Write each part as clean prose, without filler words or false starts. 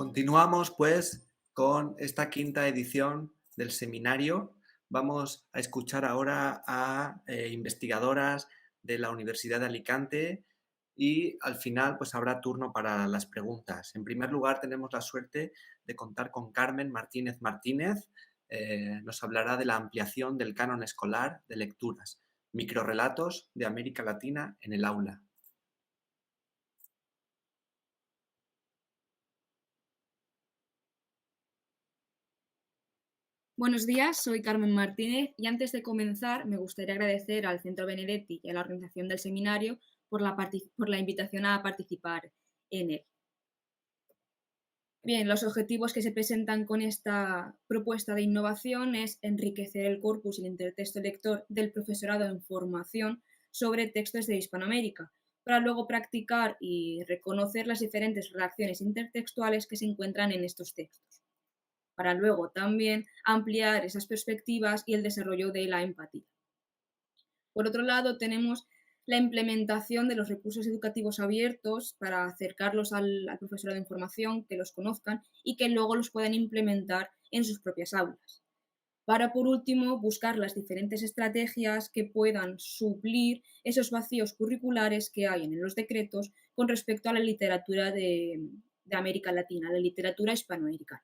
Continuamos pues con esta quinta edición del seminario. Vamos a escuchar ahora a investigadoras de la Universidad de Alicante y al final pues habrá turno para las preguntas. En primer lugar tenemos la suerte de contar con Carmen Martínez Martínez. Nos hablará de la ampliación del canon escolar de lecturas, microrrelatos de América Latina en el aula. Buenos días, soy Carmen Martínez y antes de comenzar me gustaría agradecer al Centro Benedetti y a la organización del seminario por la invitación a participar en él. Bien, los objetivos que se presentan con esta propuesta de innovación es enriquecer el corpus y el intertexto lector del profesorado en formación sobre textos de Hispanoamérica, para luego practicar y reconocer las diferentes relaciones intertextuales que se encuentran en estos textos, para luego también ampliar esas perspectivas y el desarrollo de la empatía. Por otro lado, tenemos la implementación de los recursos educativos abiertos para acercarlos al profesorado de información, que los conozcan y que luego los puedan implementar en sus propias aulas. Para, por último, buscar las diferentes estrategias que puedan suplir esos vacíos curriculares que hay en los decretos con respecto a la literatura de América Latina, la literatura hispanoamericana.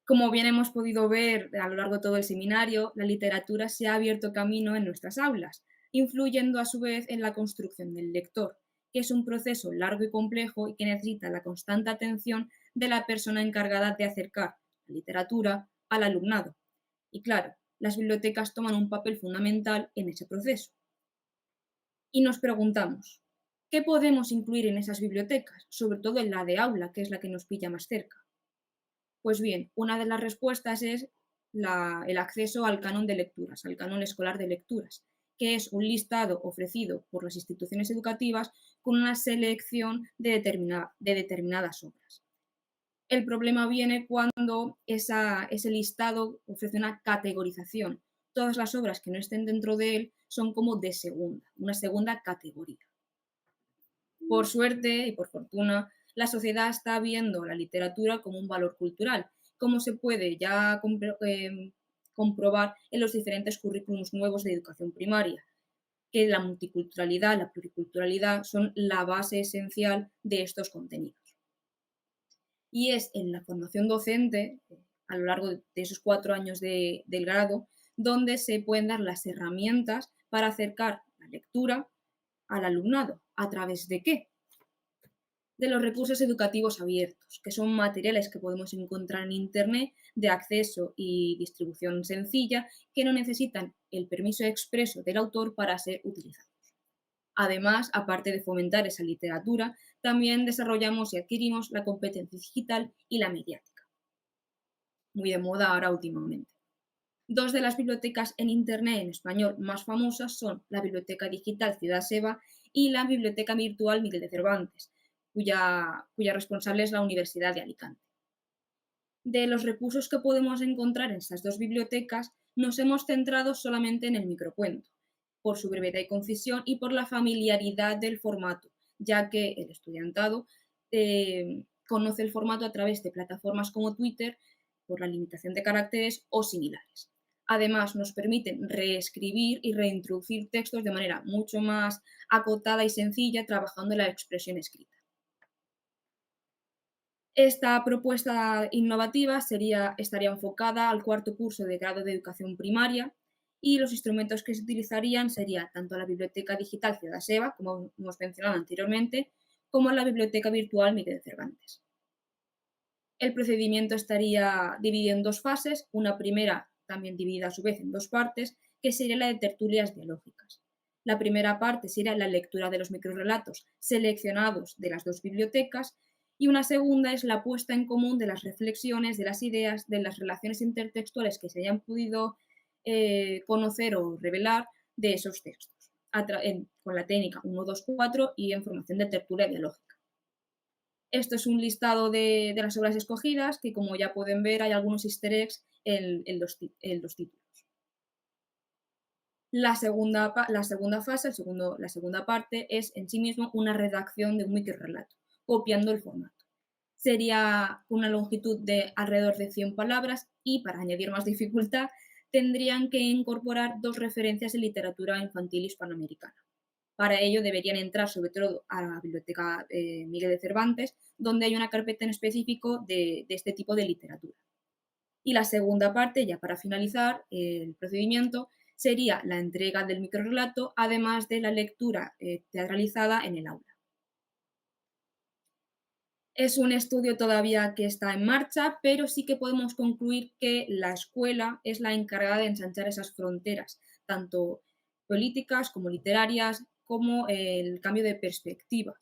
Como bien hemos podido ver a lo largo de todo el seminario, la literatura se ha abierto camino en nuestras aulas, influyendo a su vez en la construcción del lector, que es un proceso largo y complejo y que necesita la constante atención de la persona encargada de acercar la literatura al alumnado. Y claro, las bibliotecas toman un papel fundamental en ese proceso. Y nos preguntamos, ¿qué podemos incluir en esas bibliotecas? Sobre todo en la de aula, que es la que nos pilla más cerca. Pues bien, una de las respuestas es el acceso al canon de lecturas, al canon escolar de lecturas, que es un listado ofrecido por las instituciones educativas con una selección de determinadas obras. El problema viene cuando ese listado ofrece una categorización. Todas las obras que no estén dentro de él son como de una segunda categoría. Por suerte y por fortuna, la sociedad está viendo la literatura como un valor cultural, como se puede ya comprobar en los diferentes currículums nuevos de educación primaria, que la multiculturalidad, la pluriculturalidad son la base esencial de estos contenidos. Y es en la formación docente, a lo largo de esos 4 años del grado, donde se pueden dar las herramientas para acercar la lectura al alumnado. ¿A través de qué? De los recursos educativos abiertos, que son materiales que podemos encontrar en Internet de acceso y distribución sencilla, que no necesitan el permiso expreso del autor para ser utilizados. Además, aparte de fomentar esa literatura, también desarrollamos y adquirimos la competencia digital y la mediática, muy de moda ahora últimamente. Dos de las bibliotecas en Internet en español más famosas son la Biblioteca Digital Ciudad Seva y la Biblioteca Virtual Miguel de Cervantes, cuya responsable es la Universidad de Alicante. De los recursos que podemos encontrar en estas dos bibliotecas, nos hemos centrado solamente en el microcuento, por su brevedad y concisión y por la familiaridad del formato, ya que el estudiantado conoce el formato a través de plataformas como Twitter, por la limitación de caracteres o similares. Además, nos permiten reescribir y reintroducir textos de manera mucho más acotada y sencilla, trabajando en la expresión escrita. Esta propuesta innovativa estaría enfocada al cuarto curso de grado de educación primaria y los instrumentos que se utilizarían serían tanto la biblioteca digital Ciudad Seva, como hemos mencionado anteriormente, como la biblioteca virtual Miguel de Cervantes. El procedimiento estaría dividido en dos fases, una primera también dividida a su vez en dos partes, que sería la de tertulias dialógicas. La primera parte sería la lectura de los microrrelatos seleccionados de las dos bibliotecas y una segunda es la puesta en común de las reflexiones, de las ideas, de las relaciones intertextuales que se hayan podido conocer o revelar de esos textos, con la técnica 1, 2, 4 y en formación de tertulia dialógica. Esto es un listado de las obras escogidas, que como ya pueden ver hay algunos easter eggs en los títulos. La segunda fase, la segunda parte, es en sí mismo una redacción de un microrrelato, copiando el formato. Sería una longitud de alrededor de 100 palabras y, para añadir más dificultad, tendrían que incorporar 2 referencias de literatura infantil hispanoamericana. Para ello deberían entrar sobre todo a la biblioteca Miguel de Cervantes, donde hay una carpeta en específico de este tipo de literatura. Y la segunda parte, ya para finalizar el procedimiento, sería la entrega del microrrelato, además de la lectura teatralizada en el aula. Es un estudio todavía que está en marcha, pero sí que podemos concluir que la escuela es la encargada de ensanchar esas fronteras, tanto políticas como literarias, como el cambio de perspectiva.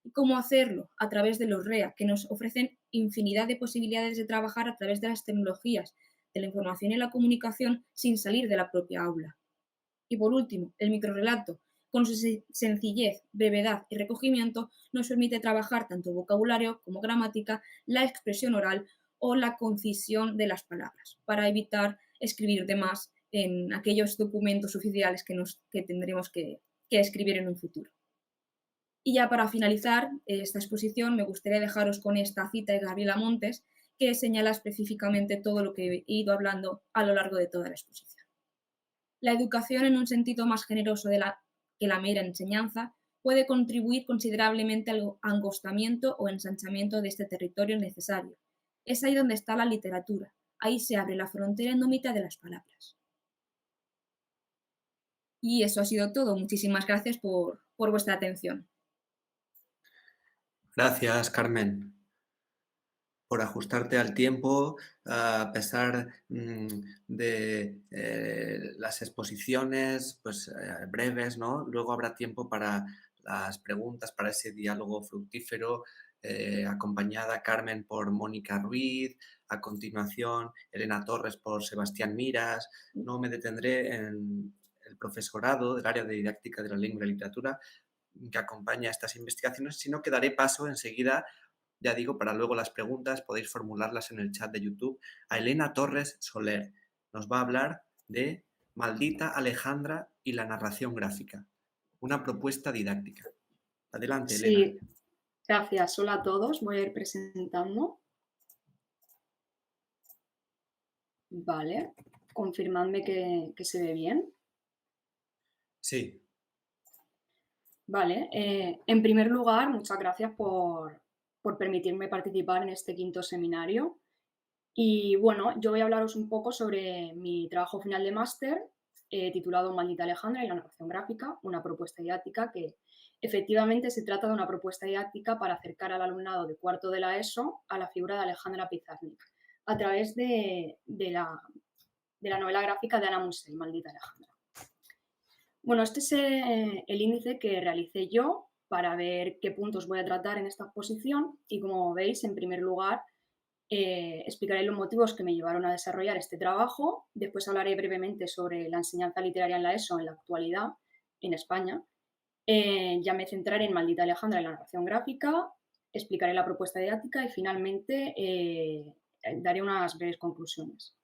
¿Y cómo hacerlo? A través de los REA, que nos ofrecen infinidad de posibilidades de trabajar a través de las tecnologías, de la información y la comunicación sin salir de la propia aula. Y por último, el microrrelato, con su sencillez, brevedad y recogimiento, nos permite trabajar tanto vocabulario como gramática, la expresión oral o la concisión de las palabras, para evitar escribir de más en aquellos documentos oficiales que tendremos que escribir en un futuro. Y ya para finalizar esta exposición, me gustaría dejaros con esta cita de Gabriela Montes, que señala específicamente todo lo que he ido hablando a lo largo de toda la exposición. La educación, en un sentido más generoso que la mera enseñanza, puede contribuir considerablemente al angostamiento o ensanchamiento de este territorio necesario. Es ahí donde está la literatura. Ahí se abre la frontera endómita de las palabras. Y eso ha sido todo. Muchísimas gracias por vuestra atención. Gracias, Carmen, por ajustarte al tiempo, a pesar de las exposiciones pues, breves, ¿no? Luego habrá tiempo para las preguntas, para ese diálogo fructífero, acompañada Carmen por Mónica Ruiz, a continuación Elena Torres por Sebastián Miras. No me detendré en el profesorado del área de didáctica de la lengua y la literatura que acompaña estas investigaciones, sino que daré paso enseguida, ya digo, para luego las preguntas, podéis formularlas en el chat de YouTube, a Elena Torres Soler. Nos va a hablar de Maldita Alejandra y la narración gráfica, una propuesta didáctica. Adelante, Elena. Sí, gracias. Hola a todos. Voy a ir presentando. Vale. Confirmadme que se ve bien. Sí. Vale. En primer lugar, muchas gracias por permitirme participar en este quinto seminario. Y bueno, yo voy a hablaros un poco sobre mi trabajo final de máster titulado Maldita Alejandra y la narración gráfica, una propuesta didáctica que efectivamente se trata de una propuesta didáctica para acercar al alumnado de cuarto de la ESO a la figura de Alejandra Pizarnik a través de la novela gráfica de Ana Musell, Maldita Alejandra. Bueno, este es el índice que realicé yo para ver qué puntos voy a tratar en esta exposición y como veis, en primer lugar, explicaré los motivos que me llevaron a desarrollar este trabajo, después hablaré brevemente sobre la enseñanza literaria en la ESO en la actualidad en España, ya me centraré en Maldita Alejandra y la narración gráfica, explicaré la propuesta didáctica y finalmente daré unas breves conclusiones.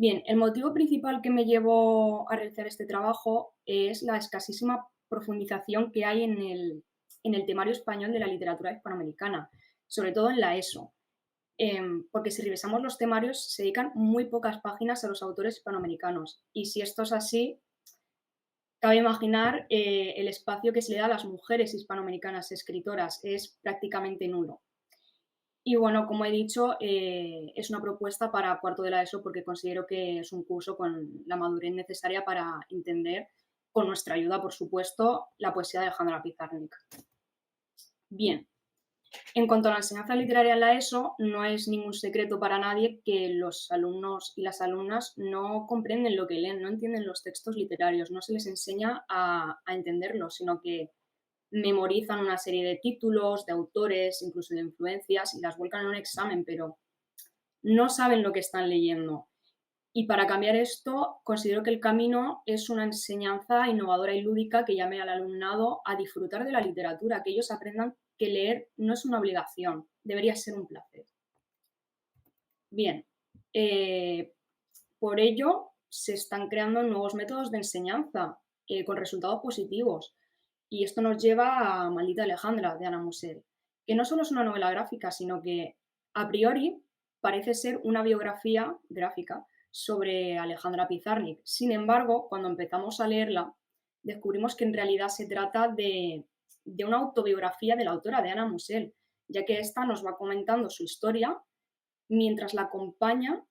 Bien, el motivo principal que me llevó a realizar este trabajo es la escasísima profundización que hay en el temario español de la literatura hispanoamericana, sobre todo en la ESO. Porque si revisamos los temarios se dedican muy pocas páginas a los autores hispanoamericanos y si esto es así, cabe imaginar el espacio que se le da a las mujeres hispanoamericanas escritoras, es prácticamente nulo. Y bueno, como he dicho, es una propuesta para cuarto de la ESO porque considero que es un curso con la madurez necesaria para entender, con nuestra ayuda, por supuesto, la poesía de Alejandra Pizarnik. Bien, en cuanto a la enseñanza literaria en la ESO, no es ningún secreto para nadie que los alumnos y las alumnas no comprenden lo que leen, no entienden los textos literarios, no se les enseña a entenderlos, sino que memorizan una serie de títulos, de autores, incluso de influencias y las vuelcan en un examen, pero no saben lo que están leyendo. Y para cambiar esto, considero que el camino es una enseñanza innovadora y lúdica que llame al alumnado a disfrutar de la literatura, que ellos aprendan que leer no es una obligación, debería ser un placer. Bien, por ello se están creando nuevos métodos de enseñanza con resultados positivos. Y esto nos lleva a Maldita Alejandra, de Ana Musell, que no solo es una novela gráfica, sino que a priori parece ser una biografía gráfica sobre Alejandra Pizarnik. Sin embargo, cuando empezamos a leerla, descubrimos que en realidad se trata de una autobiografía de la autora, de Anna Mussel, ya que ésta nos va comentando su historia mientras la acompaña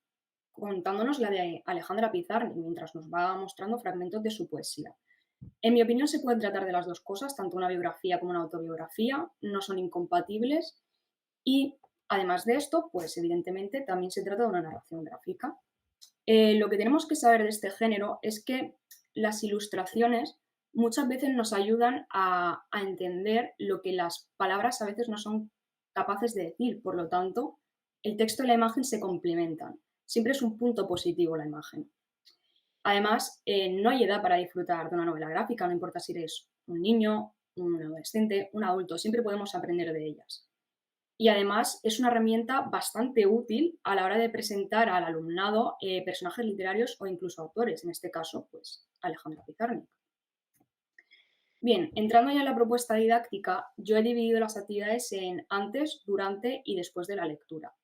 contándonos la de Alejandra Pizarnik, mientras nos va mostrando fragmentos de su poesía. En mi opinión, se pueden tratar de las dos cosas, tanto una biografía como una autobiografía, no son incompatibles y, además de esto, pues evidentemente también se trata de una narración gráfica. Lo que tenemos que saber de este género es que las ilustraciones muchas veces nos ayudan a entender lo que las palabras a veces no son capaces de decir. Por lo tanto, el texto y la imagen se complementan. Siempre es un punto positivo la imagen. Además, no hay edad para disfrutar de una novela gráfica, no importa si eres un niño, un adolescente, un adulto, siempre podemos aprender de ellas. Y además es una herramienta bastante útil a la hora de presentar al alumnado personajes literarios o incluso autores, en este caso, pues Alejandra Pizarnik. Bien, entrando ya en la propuesta didáctica, yo he dividido las actividades en antes, durante y después de la lectura.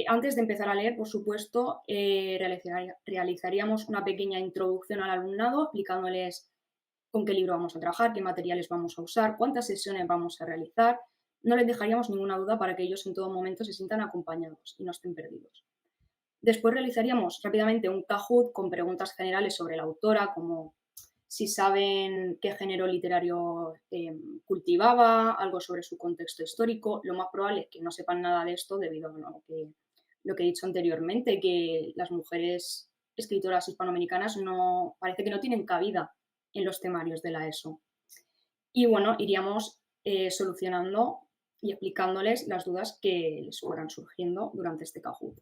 Antes de empezar a leer, por supuesto, realizaríamos una pequeña introducción al alumnado, explicándoles con qué libro vamos a trabajar, qué materiales vamos a usar, cuántas sesiones vamos a realizar. No les dejaríamos ninguna duda para que ellos en todo momento se sientan acompañados y no estén perdidos. Después realizaríamos rápidamente un Kahoot con preguntas generales sobre la autora, como si saben qué género literario cultivaba, algo sobre su contexto histórico. Lo más probable es que no sepan nada de esto debido a lo que he dicho anteriormente, que las mujeres escritoras hispanoamericanas parece que no tienen cabida en los temarios de la ESO. Y bueno, iríamos solucionando y explicándoles las dudas que les fueran surgiendo durante este Kahoot.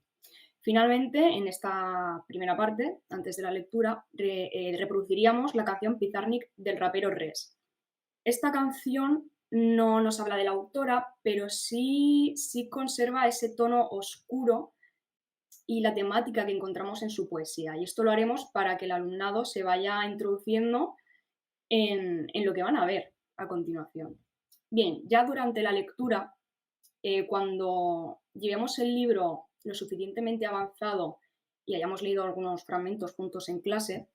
Finalmente, en esta primera parte, antes de la lectura, reproduciríamos la canción Pizarnik del rapero Res. Esta canción no nos habla de la autora, pero sí conserva ese tono oscuro y la temática que encontramos en su poesía. Y esto lo haremos para que el alumnado se vaya introduciendo en lo que van a ver a continuación. Bien, ya durante la lectura, cuando llevemos el libro lo suficientemente avanzado y hayamos leído algunos fragmentos juntos en clase,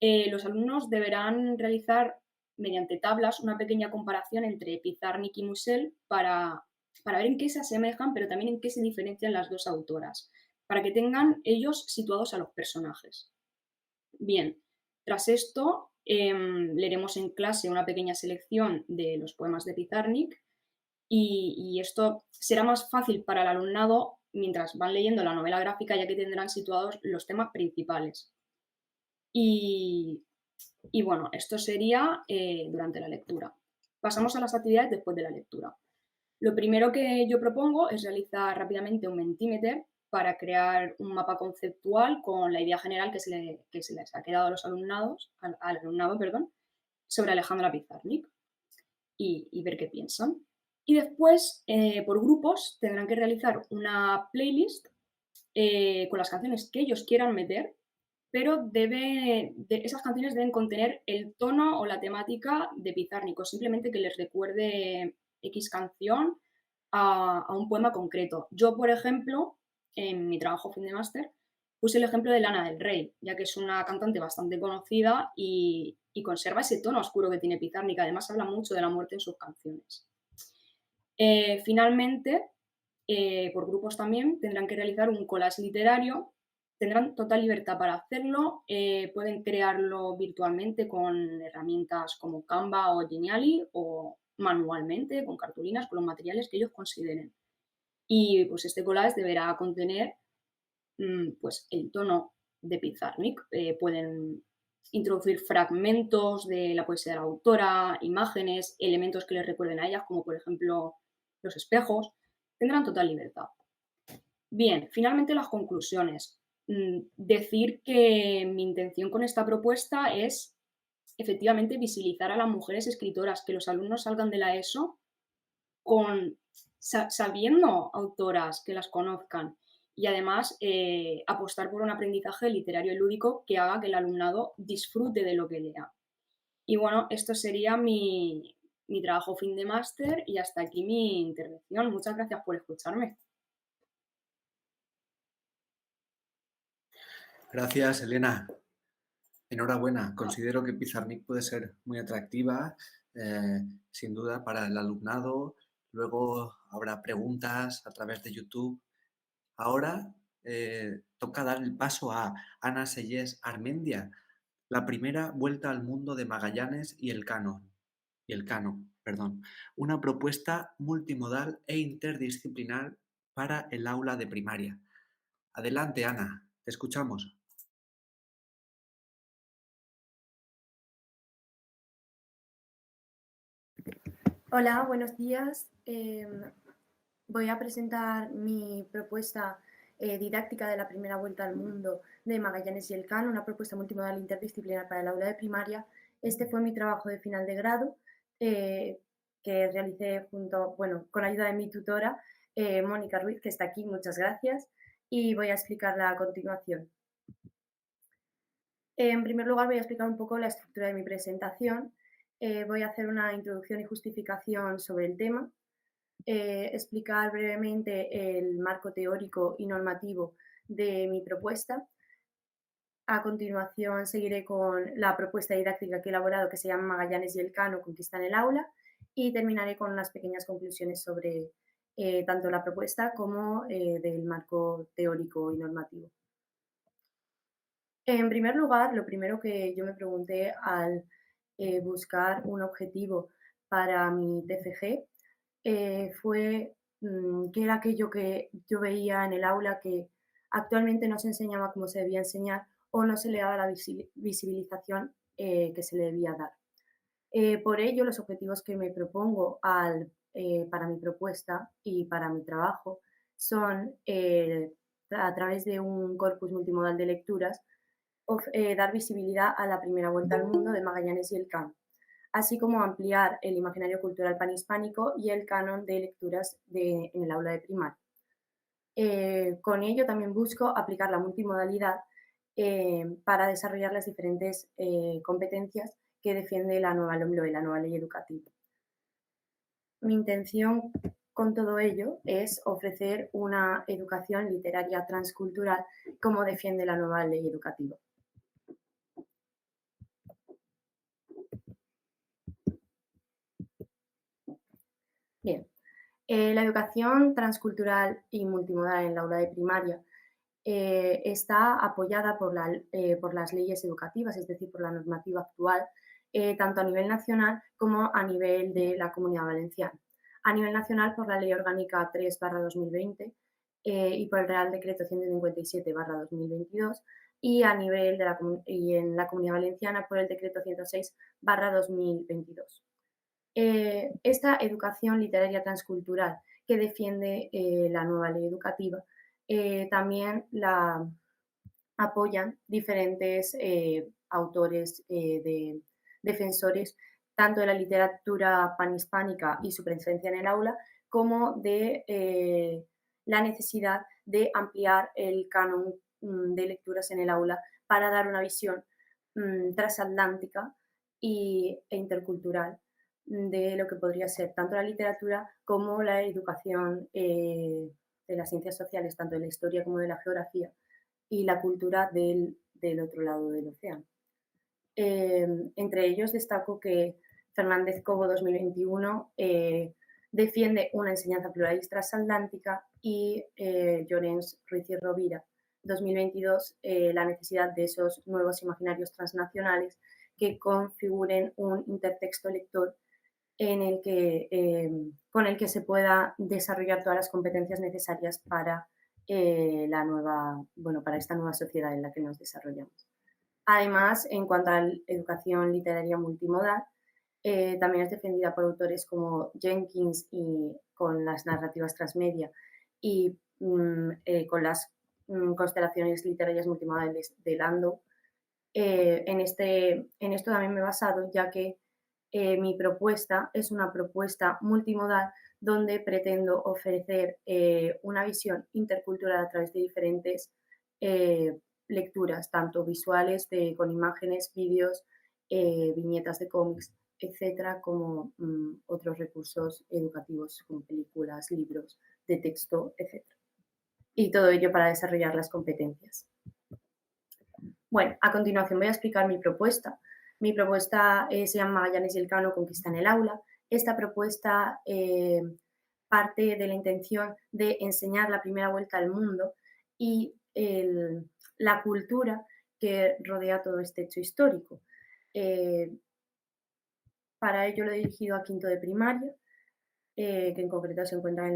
los alumnos deberán realizar mediante tablas una pequeña comparación entre Pizarnik y Mussel para ver en qué se asemejan, pero también en qué se diferencian las dos autoras, para que tengan ellos situados a los personajes. Bien, tras esto leeremos en clase una pequeña selección de los poemas de Pizarnik y esto será más fácil para el alumnado mientras van leyendo la novela gráfica, ya que tendrán situados los temas principales. Y bueno, esto sería durante la lectura. Pasamos a las actividades después de la lectura. Lo primero que yo propongo es realizar rápidamente un Mentimeter para crear un mapa conceptual con la idea general que se les ha quedado a los al alumnado sobre Alejandra Pizarnik y ver qué piensan. Y después, por grupos, tendrán que realizar una playlist con las canciones que ellos quieran meter, pero esas canciones deben contener el tono o la temática de Pizarnik, o simplemente que les recuerde X canción a un poema concreto. Yo, por ejemplo, en mi trabajo fin de máster, puse el ejemplo de Lana del Rey, ya que es una cantante bastante conocida y conserva ese tono oscuro que tiene Pizarnik. Además, habla mucho de la muerte en sus canciones. Finalmente, por grupos también, tendrán que realizar un collage literario. Tendrán total libertad para hacerlo. Pueden crearlo virtualmente con herramientas como Canva o Geniali o manualmente con cartulinas, con los materiales que ellos consideren. Y pues este collage deberá contener pues el tono de Pizarnik. Pueden introducir fragmentos de la poesía de la autora, imágenes, elementos que les recuerden a ellas, como por ejemplo los espejos. Tendrán total libertad. Bien, finalmente las conclusiones. Decir que mi intención con esta propuesta es efectivamente visibilizar a las mujeres escritoras, que los alumnos salgan de la ESO sabiendo autoras, que las conozcan y además apostar por un aprendizaje literario y lúdico que haga que el alumnado disfrute de lo que lea. Y bueno, esto sería mi mi trabajo fin de máster y hasta aquí mi intervención. Muchas gracias por escucharme. Gracias, Elena. Enhorabuena. Considero que Pizarnik puede ser muy atractiva, sin duda, para el alumnado. Luego habrá preguntas a través de YouTube. Ahora toca dar el paso a Ana Sellés Armendia, la primera vuelta al mundo de Magallanes y el Cano, perdón. Una propuesta multimodal e interdisciplinar para el aula de primaria. Adelante, Ana, te escuchamos. Hola, buenos días. Voy a presentar mi propuesta didáctica de la primera vuelta al mundo de Magallanes y Elcano, una propuesta multimodal interdisciplinar para el aula de primaria. Este fue mi trabajo de final de grado que realicé con ayuda de mi tutora, Mónica Ruiz, que está aquí, muchas gracias, y voy a explicarla a continuación. En primer lugar, voy a explicar un poco la estructura de mi presentación. Voy a hacer una introducción y justificación sobre el tema, explicar brevemente el marco teórico y normativo de mi propuesta. A continuación seguiré con la propuesta didáctica que he elaborado, que se llama Magallanes y Elcano, Conquista en el aula, y terminaré con unas pequeñas conclusiones sobre tanto la propuesta como del marco teórico y normativo. En primer lugar, lo primero que yo me pregunté al buscar un objetivo para mi TFG fue qué era aquello que yo veía en el aula que actualmente no se enseñaba como se debía enseñar o no se le daba la visibilización que se le debía dar. Por ello, los objetivos que me propongo para mi propuesta y para mi trabajo son, a través de un corpus multimodal de lecturas, dar visibilidad a la primera vuelta al mundo de Magallanes y Elcano, así como ampliar el imaginario cultural panhispánico y el canon de lecturas en el aula de primaria. Con ello también busco aplicar la multimodalidad para desarrollar las diferentes competencias que defiende la nueva LOMLOE, la nueva ley educativa. Mi intención con todo ello es ofrecer una educación literaria transcultural como defiende la nueva ley educativa. Bien, la educación transcultural y multimodal en la aula de primaria está apoyada por las leyes educativas, es decir, por la normativa actual, tanto a nivel nacional como a nivel de la Comunidad Valenciana. A nivel nacional, por la Ley Orgánica 3/2020 y por el Real Decreto 157/2022, y en la Comunidad Valenciana por el Decreto 106/2022. Esta educación literaria transcultural que defiende la nueva ley educativa también la apoyan diferentes autores defensores tanto de la literatura panhispánica y su presencia en el aula, como de la necesidad de ampliar el canon de lecturas en el aula para dar una visión transatlántica e intercultural de lo que podría ser tanto la literatura como la educación de las ciencias sociales, tanto de la historia como de la geografía, y la cultura del otro lado del océano. Entre ellos destaco que Fernández Cobo 2021 defiende una enseñanza pluralista transatlántica y Llorens Ruiz y Rovira 2022 la necesidad de esos nuevos imaginarios transnacionales que configuren un intertexto lector con el que se pueda desarrollar todas las competencias necesarias para para esta nueva sociedad en la que nos desarrollamos. Además, en cuanto a la educación literaria multimodal, también es defendida por autores como Jenkins y con las narrativas transmedia y con las constelaciones literarias multimodales de Landau. En esto también me he basado, ya que mi propuesta es una propuesta multimodal donde pretendo ofrecer una visión intercultural a través de diferentes lecturas, tanto visuales con imágenes, vídeos, viñetas de cómics etcétera, como otros recursos educativos como películas, libros de texto, etcétera. Y todo ello para desarrollar las competencias. Bueno, a continuación voy a explicar mi propuesta. Mi propuesta se llama Magallanes y Elcano conquistan el aula. Esta propuesta parte de la intención de enseñar la primera vuelta al mundo y la cultura que rodea todo este hecho histórico. Para ello lo he dirigido a quinto de primaria, que en concreto se encuentra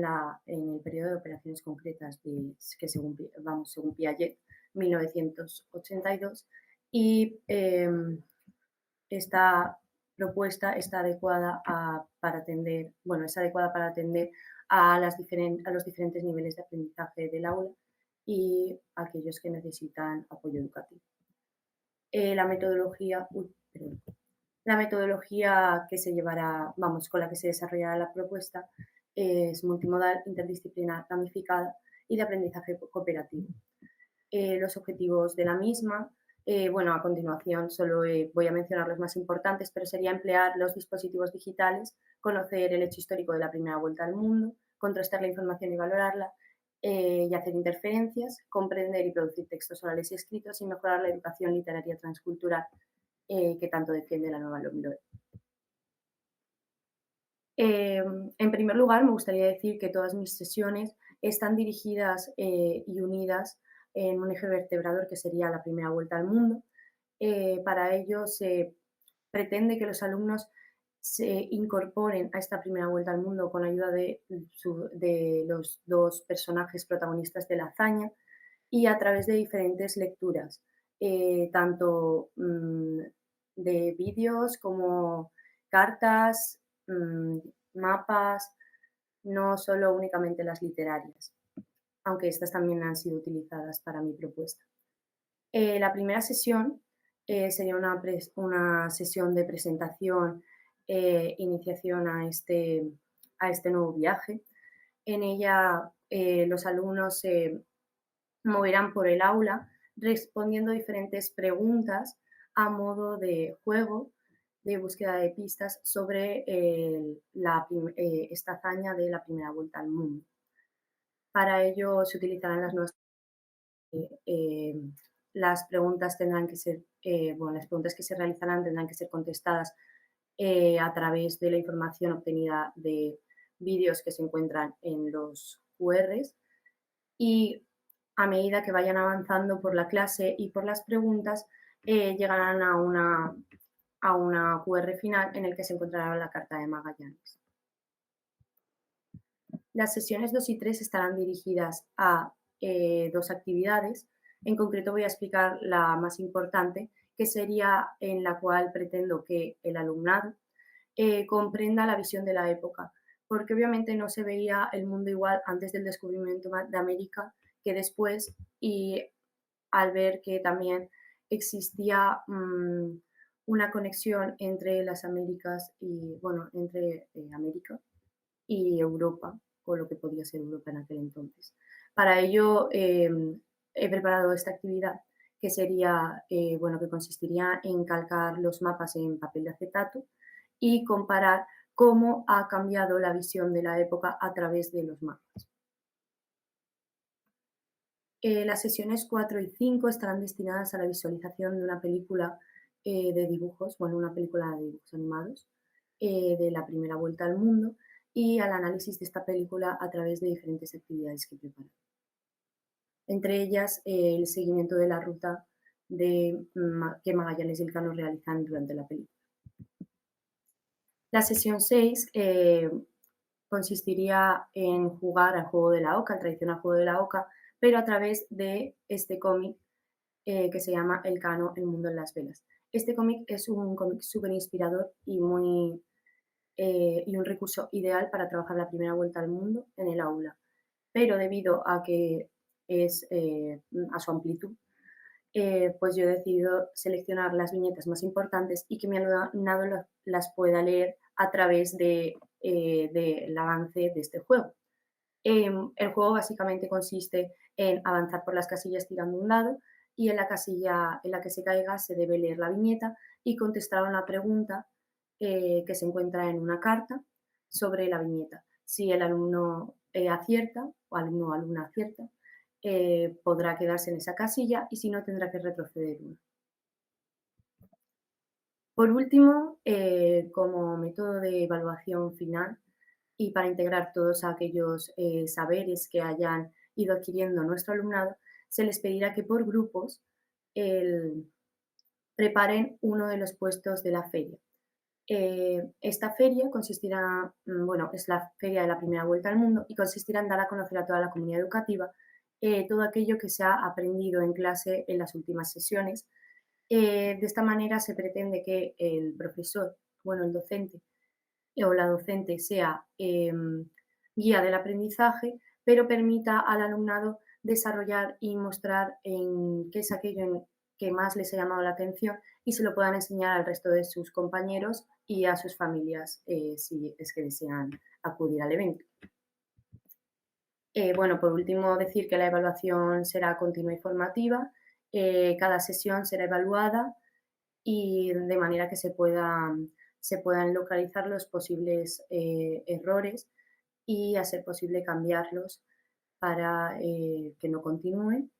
en el periodo de operaciones concretas que según Piaget, 1982, y esta propuesta está adecuada para atender a los diferentes niveles de aprendizaje del aula y a aquellos que necesitan apoyo educativo. La metodología que se llevará, con la que se desarrollará la propuesta es multimodal, interdisciplinar, gamificada y de aprendizaje cooperativo. Los objetivos de la misma, a continuación solo voy a mencionar los más importantes, pero sería emplear los dispositivos digitales, conocer el hecho histórico de la primera vuelta al mundo, contrastar la información y valorarla, y hacer interferencias, comprender y producir textos orales y escritos y mejorar la educación literaria transcultural que tanto defiende la nueva LOMLOE. En primer lugar, me gustaría decir que todas mis sesiones están dirigidas y unidas en un eje vertebrador que sería la primera vuelta al mundo. Para ello se pretende que los alumnos se incorporen a esta primera vuelta al mundo con ayuda de los dos personajes protagonistas de la hazaña y a través de diferentes lecturas, tanto de vídeos como cartas, mapas, no solo únicamente las literarias, aunque estas también han sido utilizadas para mi propuesta. La primera sesión sería una sesión de presentación, iniciación a este nuevo viaje. En ella los alumnos se moverán por el aula respondiendo diferentes preguntas a modo de juego de búsqueda de pistas sobre esta hazaña de la primera vuelta al mundo. Para ello se utilizarán las nuevas las preguntas tendrán que ser, las preguntas que se realizarán tendrán que ser contestadas a través de la información obtenida de vídeos que se encuentran en los QRs y a medida que vayan avanzando por la clase y por las preguntas llegarán a una QR final en el que se encontrará la carta de Magallanes. Las sesiones 2 y 3 estarán dirigidas a dos actividades. En concreto voy a explicar la más importante, que sería en la cual pretendo que el alumnado comprenda la visión de la época, porque obviamente no se veía el mundo igual antes del descubrimiento de América que después, y al ver que también existía una conexión entre las Américas y, entre América y Europa, o lo que podía ser Europa en aquel entonces. Para ello he preparado esta actividad que sería, que consistiría en calcar los mapas en papel de acetato y comparar cómo ha cambiado la visión de la época a través de los mapas. Las sesiones 4 y 5 estarán destinadas a la visualización de una película de dibujos, una película de dibujos animados de la primera vuelta al mundo y al análisis de esta película a través de diferentes actividades que preparan. Entre ellas, el seguimiento de la ruta que Magallanes y Elcano realizan durante la película. La sesión 6 consistiría en jugar al juego de la oca, el tradicional juego de la oca, pero a través de este cómic que se llama Elcano, el mundo en las velas. Este cómic es un cómic súper inspirador y un recurso ideal para trabajar la primera vuelta al mundo en el aula, pero debido a que es a su amplitud, pues yo he decidido seleccionar las viñetas más importantes y que mi alumnado las pueda leer a través del avance de este juego. El juego básicamente consiste en avanzar por las casillas tirando un dado y en la casilla en la que se caiga se debe leer la viñeta y contestar a una pregunta que se encuentra en una carta sobre la viñeta. Si el alumno acierta, o alumno o alumna acierta, podrá quedarse en esa casilla y si no tendrá que retroceder una. Por último, como método de evaluación final y para integrar todos aquellos saberes que hayan ido adquiriendo nuestro alumnado, se les pedirá que por grupos preparen uno de los puestos de la feria. Esta feria consistirá, bueno, es la feria de la primera vuelta al mundo y consistirá en dar a conocer a toda la comunidad educativa todo aquello que se ha aprendido en clase en las últimas sesiones. De esta manera se pretende que el profesor, bueno, el docente o la docente sea guía del aprendizaje, pero permita al alumnado desarrollar y mostrar en qué es aquello en que más les ha llamado la atención y se lo puedan enseñar al resto de sus compañeros y a sus familias si es que desean acudir al evento. Bueno, por último, decir que la evaluación será continua y formativa. Cada sesión será evaluada y de manera que se puedan localizar los posibles errores y, a ser posible, cambiarlos para que no continúen.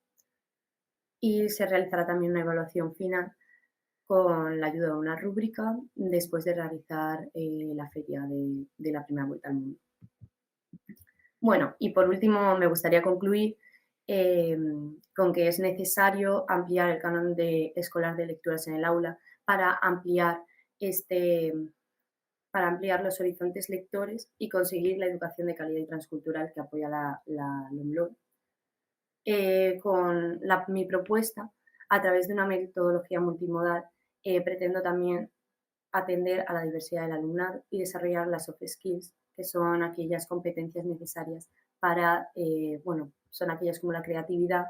Y se realizará también una evaluación final con la ayuda de una rúbrica después de realizar la feria de la primera vuelta al mundo. Bueno, y por último me gustaría concluir con que es necesario ampliar el canon escolar de lecturas en el aula para ampliar, para ampliar los horizontes lectores y conseguir la educación de calidad y transcultural que apoya la LOMLOE. Con mi propuesta, a través de una metodología multimodal, pretendo también atender a la diversidad del alumnado y desarrollar las soft skills, que son aquellas competencias necesarias para, bueno, son aquellas como la creatividad,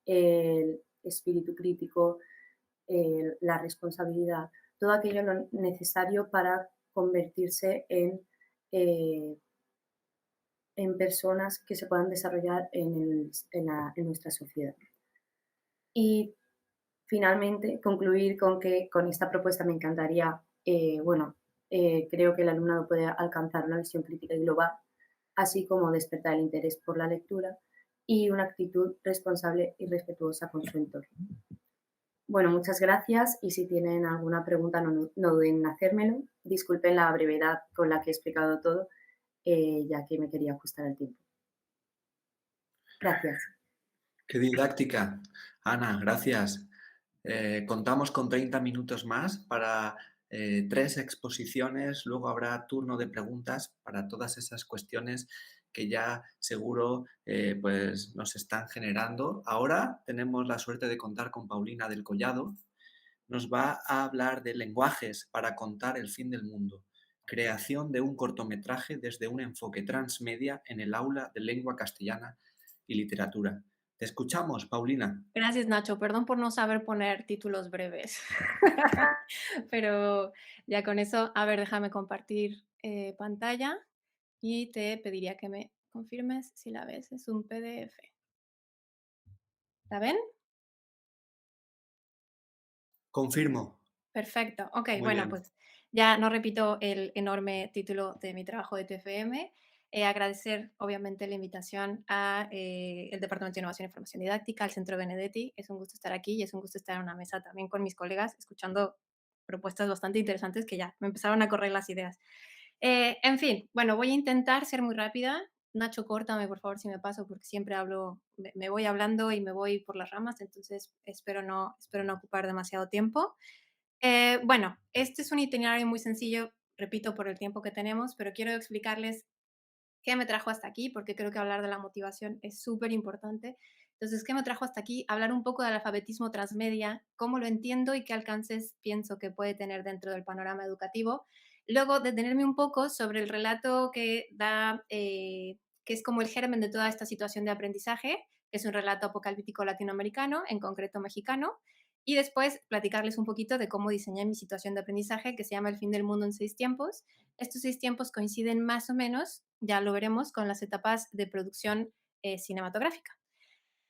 el espíritu crítico, la responsabilidad, todo aquello necesario para convertirse en personas que se puedan desarrollar en nuestra sociedad. Y finalmente, concluir con que con esta propuesta me encantaría, creo que el alumnado puede alcanzar una visión crítica y global, así como despertar el interés por la lectura y una actitud responsable y respetuosa con su entorno. Bueno, muchas gracias y si tienen alguna pregunta no duden en hacérmelo. Disculpen la brevedad con la que he explicado todo, ya que me quería ajustar al tiempo. Gracias. Qué didáctica. Ana, gracias. Contamos con 30 minutos más para 3 exposiciones. Luego habrá turno de preguntas para todas esas cuestiones que ya seguro pues nos están generando. Ahora tenemos la suerte de contar con Paulina del Collado. Nos va a hablar de lenguajes para contar el fin del mundo. Creación de un cortometraje desde un enfoque transmedia en el aula de lengua castellana y literatura. Te escuchamos, Paulina. Gracias, Nacho. Perdón por no saber poner títulos breves. Pero ya con eso, a ver, déjame compartir pantalla y te pediría que me confirmes si la ves. Es un PDF. ¿La ven? Confirmo. Perfecto. Ok, Muy bueno, bien. pues ya no repito el enorme título de mi trabajo de TFM. Agradecer, obviamente, la invitación a el Departamento de Innovación y Formación Didáctica, al Centro Benedetti. Es un gusto estar aquí y es un gusto estar en una mesa también con mis colegas, escuchando propuestas bastante interesantes que ya me empezaron a correr las ideas. En fin, bueno, voy a intentar ser muy rápida. Nacho, córtame, por favor, si me paso, porque siempre hablo, me voy hablando y me voy por las ramas, entonces espero no ocupar demasiado tiempo. Bueno, este es un itinerario muy sencillo, repito, por el tiempo que tenemos, pero quiero explicarles qué me trajo hasta aquí, porque creo que hablar de la motivación es súper importante. Entonces, ¿qué me trajo hasta aquí? Hablar un poco del alfabetismo transmedia, cómo lo entiendo y qué alcances pienso que puede tener dentro del panorama educativo. Luego, detenerme un poco sobre el relato que da, que es como el germen de toda esta situación de aprendizaje, que es un relato apocalíptico latinoamericano, en concreto mexicano. Y después platicarles un poquito de cómo diseñé mi situación de aprendizaje, que se llama El fin del mundo en 6 tiempos. Estos 6 tiempos coinciden más o menos, ya lo veremos, con las etapas de producción cinematográfica.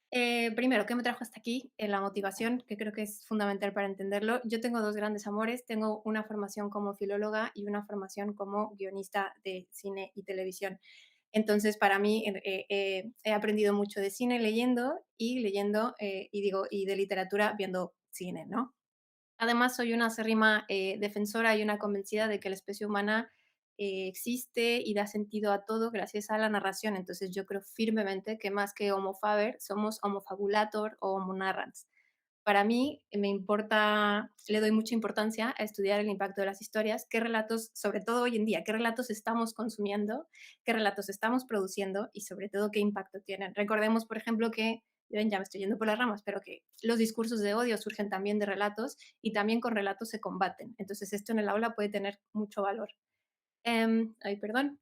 Primero, ¿qué me trajo hasta aquí? La motivación, que creo que es fundamental para entenderlo. Yo tengo dos grandes amores. Tengo una formación como filóloga y una formación como guionista de cine y televisión. Entonces, para mí, he aprendido mucho de cine leyendo, y de literatura viendo cine, ¿no? Además, soy una acérrima defensora y una convencida de que la especie humana existe y da sentido a todo gracias a la narración. Entonces, yo creo firmemente que más que homo faber, somos homo fabulator o homo narrans. Para mí, me importa, le doy mucha importancia a estudiar el impacto de las historias, qué relatos, sobre todo hoy en día, qué relatos estamos consumiendo, qué relatos estamos produciendo y sobre todo qué impacto tienen. Recordemos, por ejemplo, que, ven, ya me estoy yendo por las ramas, pero que los discursos de odio surgen también de relatos y también con relatos se combaten. Entonces, esto en el aula puede tener mucho valor. Ay, perdón.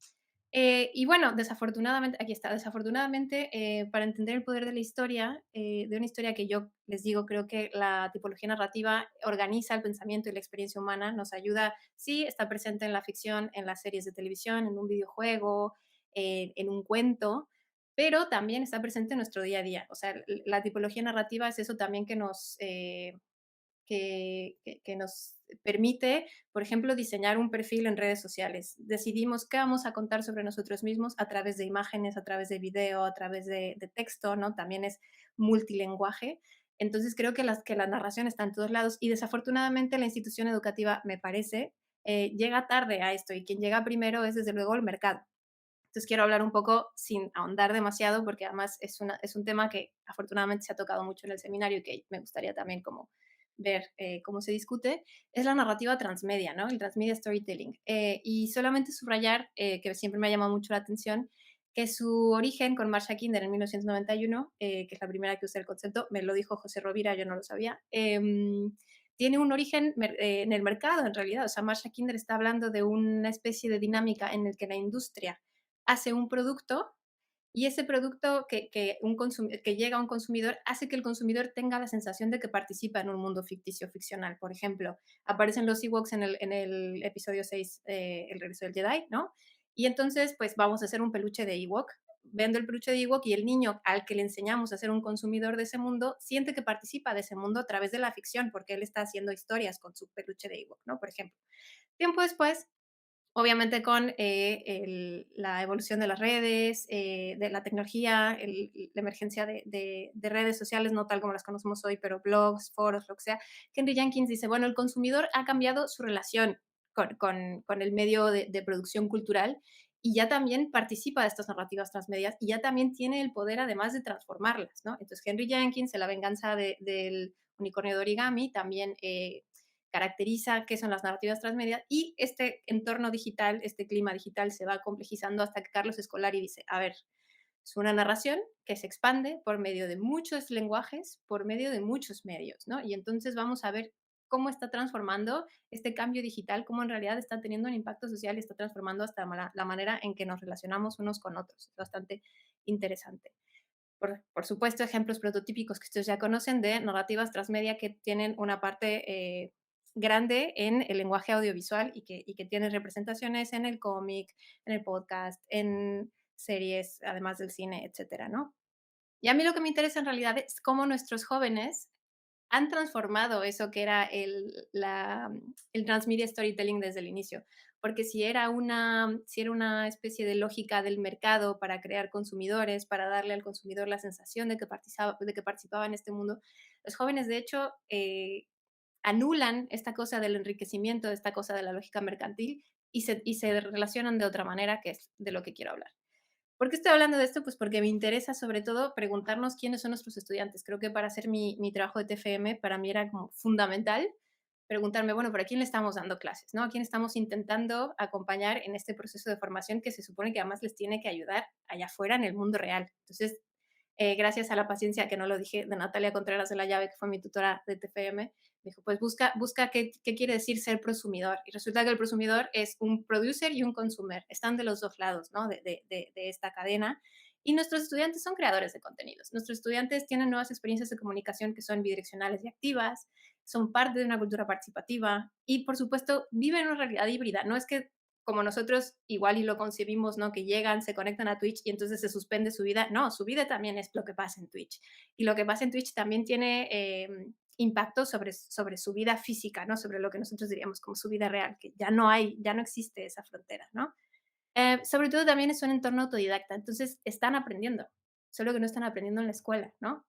Y bueno, desafortunadamente, aquí está, desafortunadamente, para entender el poder de la historia, de una historia que yo les digo, creo que la tipología narrativa organiza el pensamiento y la experiencia humana, nos ayuda, sí, está presente en la ficción, en las series de televisión, en un videojuego, en un cuento, pero también está presente en nuestro día a día. O sea, la tipología narrativa es eso también que nos permite, por ejemplo, diseñar un perfil en redes sociales. Decidimos qué vamos a contar sobre nosotros mismos a través de imágenes, a través de video, a través de texto, ¿no? También es multilenguaje. Entonces creo que la narración está en todos lados y desafortunadamente la institución educativa, me parece, llega tarde a esto y quien llega primero es desde luego el mercado. Entonces quiero hablar un poco sin ahondar demasiado porque además es un tema que afortunadamente se ha tocado mucho en el seminario y que me gustaría también como ver cómo se discute, es la narrativa transmedia, ¿no? El transmedia storytelling. Y solamente subrayar, que siempre me ha llamado mucho la atención, que su origen con Marsha Kinder en 1991, que es la primera que usa el concepto, me lo dijo José Rovira, yo no lo sabía, tiene un origen en el mercado en realidad. O sea, Marsha Kinder está hablando de una especie de dinámica en el que la industria hace un producto y ese producto que llega a un consumidor hace que el consumidor tenga la sensación de que participa en un mundo ficticio, ficcional. Por ejemplo, aparecen los Ewoks en el episodio 6, El regreso del Jedi, ¿no? Y entonces, pues vamos a hacer un peluche de Ewok. Vendo el peluche de Ewok y el niño al que le enseñamos a ser un consumidor de ese mundo siente que participa de ese mundo a través de la ficción, porque él está haciendo historias con su peluche de Ewok, ¿no? Por ejemplo. Tiempo después, obviamente con la evolución de las redes, de la tecnología, la emergencia de redes sociales, no tal como las conocemos hoy, pero blogs, foros, lo que sea, Henry Jenkins dice, bueno, el consumidor ha cambiado su relación con el medio de producción cultural y ya también participa de estas narrativas transmedias y ya también tiene el poder además de transformarlas, ¿no? Entonces Henry Jenkins, en La venganza del unicornio de origami, también caracteriza qué son las narrativas transmedia y este entorno digital, este clima digital se va complejizando hasta que Carlos Escolari dice, a ver, es una narración que se expande por medio de muchos lenguajes, por medio de muchos medios, ¿no? Y entonces vamos a ver cómo está transformando este cambio digital, cómo en realidad está teniendo un impacto social y está transformando hasta la manera en que nos relacionamos unos con otros. Es bastante interesante. Por supuesto, ejemplos prototípicos que ustedes ya conocen de narrativas transmedia que tienen una parte grande en el lenguaje audiovisual y que tienen representaciones en el cómic, en el podcast, en series, además del cine, etcétera, ¿no? Y a mí lo que me interesa en realidad es cómo nuestros jóvenes han transformado eso que era el transmedia storytelling desde el inicio. Porque si era una especie de lógica del mercado para crear consumidores, para darle al consumidor la sensación de que participaba en este mundo, los jóvenes de hecho anulan esta cosa del enriquecimiento, esta cosa de la lógica mercantil y se relacionan de otra manera, que es de lo que quiero hablar. ¿Por qué estoy hablando de esto? Pues porque me interesa sobre todo preguntarnos quiénes son nuestros estudiantes. Creo que para hacer mi trabajo de TFM, para mí era como fundamental preguntarme, bueno, ¿pero a quién le estamos dando clases? ¿No? ¿A quién estamos intentando acompañar en este proceso de formación que se supone que además les tiene que ayudar allá afuera en el mundo real? Entonces, gracias a la paciencia, que no lo dije, de Natalia Contreras de la Llave, que fue mi tutora de TFM, me dijo, pues busca qué quiere decir ser prosumidor. Y resulta que el prosumidor es un producer y un consumer. Están de los dos lados, ¿no? De esta cadena. Y nuestros estudiantes son creadores de contenidos. Nuestros estudiantes tienen nuevas experiencias de comunicación que son bidireccionales y activas, son parte de una cultura participativa y, por supuesto, viven una realidad híbrida. No es que como nosotros igual y lo concebimos, ¿no? Que llegan, se conectan a Twitch y entonces se suspende su vida. No, su vida también es lo que pasa en Twitch. Y lo que pasa en Twitch también tiene impacto sobre su vida física, ¿no? Sobre lo que nosotros diríamos como su vida real, que ya no existe esa frontera, ¿no? Sobre todo también es un entorno autodidacta, entonces están aprendiendo, solo que no están aprendiendo en la escuela, ¿no?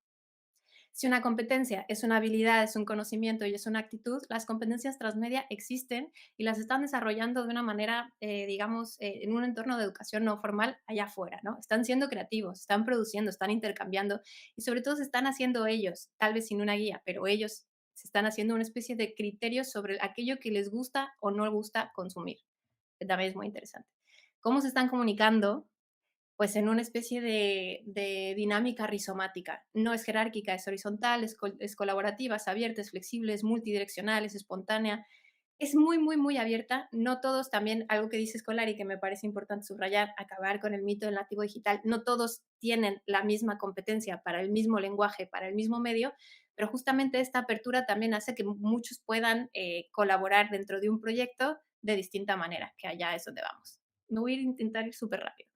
Si una competencia es una habilidad, es un conocimiento y es una actitud, las competencias transmedia existen y las están desarrollando de una manera, digamos, en un entorno de educación no formal allá afuera, ¿no? Están siendo creativos, están produciendo, están intercambiando y sobre todo se están haciendo ellos, tal vez sin una guía, pero ellos se están haciendo una especie de criterios sobre aquello que les gusta o no les gusta consumir, que también es muy interesante. ¿Cómo se están comunicando? Pues en una especie de dinámica rizomática. No es jerárquica, es horizontal, es colaborativa, es abierta, es flexible, es multidireccional, es espontánea. Es muy, muy, muy abierta. No todos, también algo que dice Scolari que me parece importante subrayar, acabar con el mito del nativo digital. No todos tienen la misma competencia para el mismo lenguaje, para el mismo medio, pero justamente esta apertura también hace que muchos puedan colaborar dentro de un proyecto de distinta manera, que allá es donde vamos. Me voy a intentar ir súper rápido.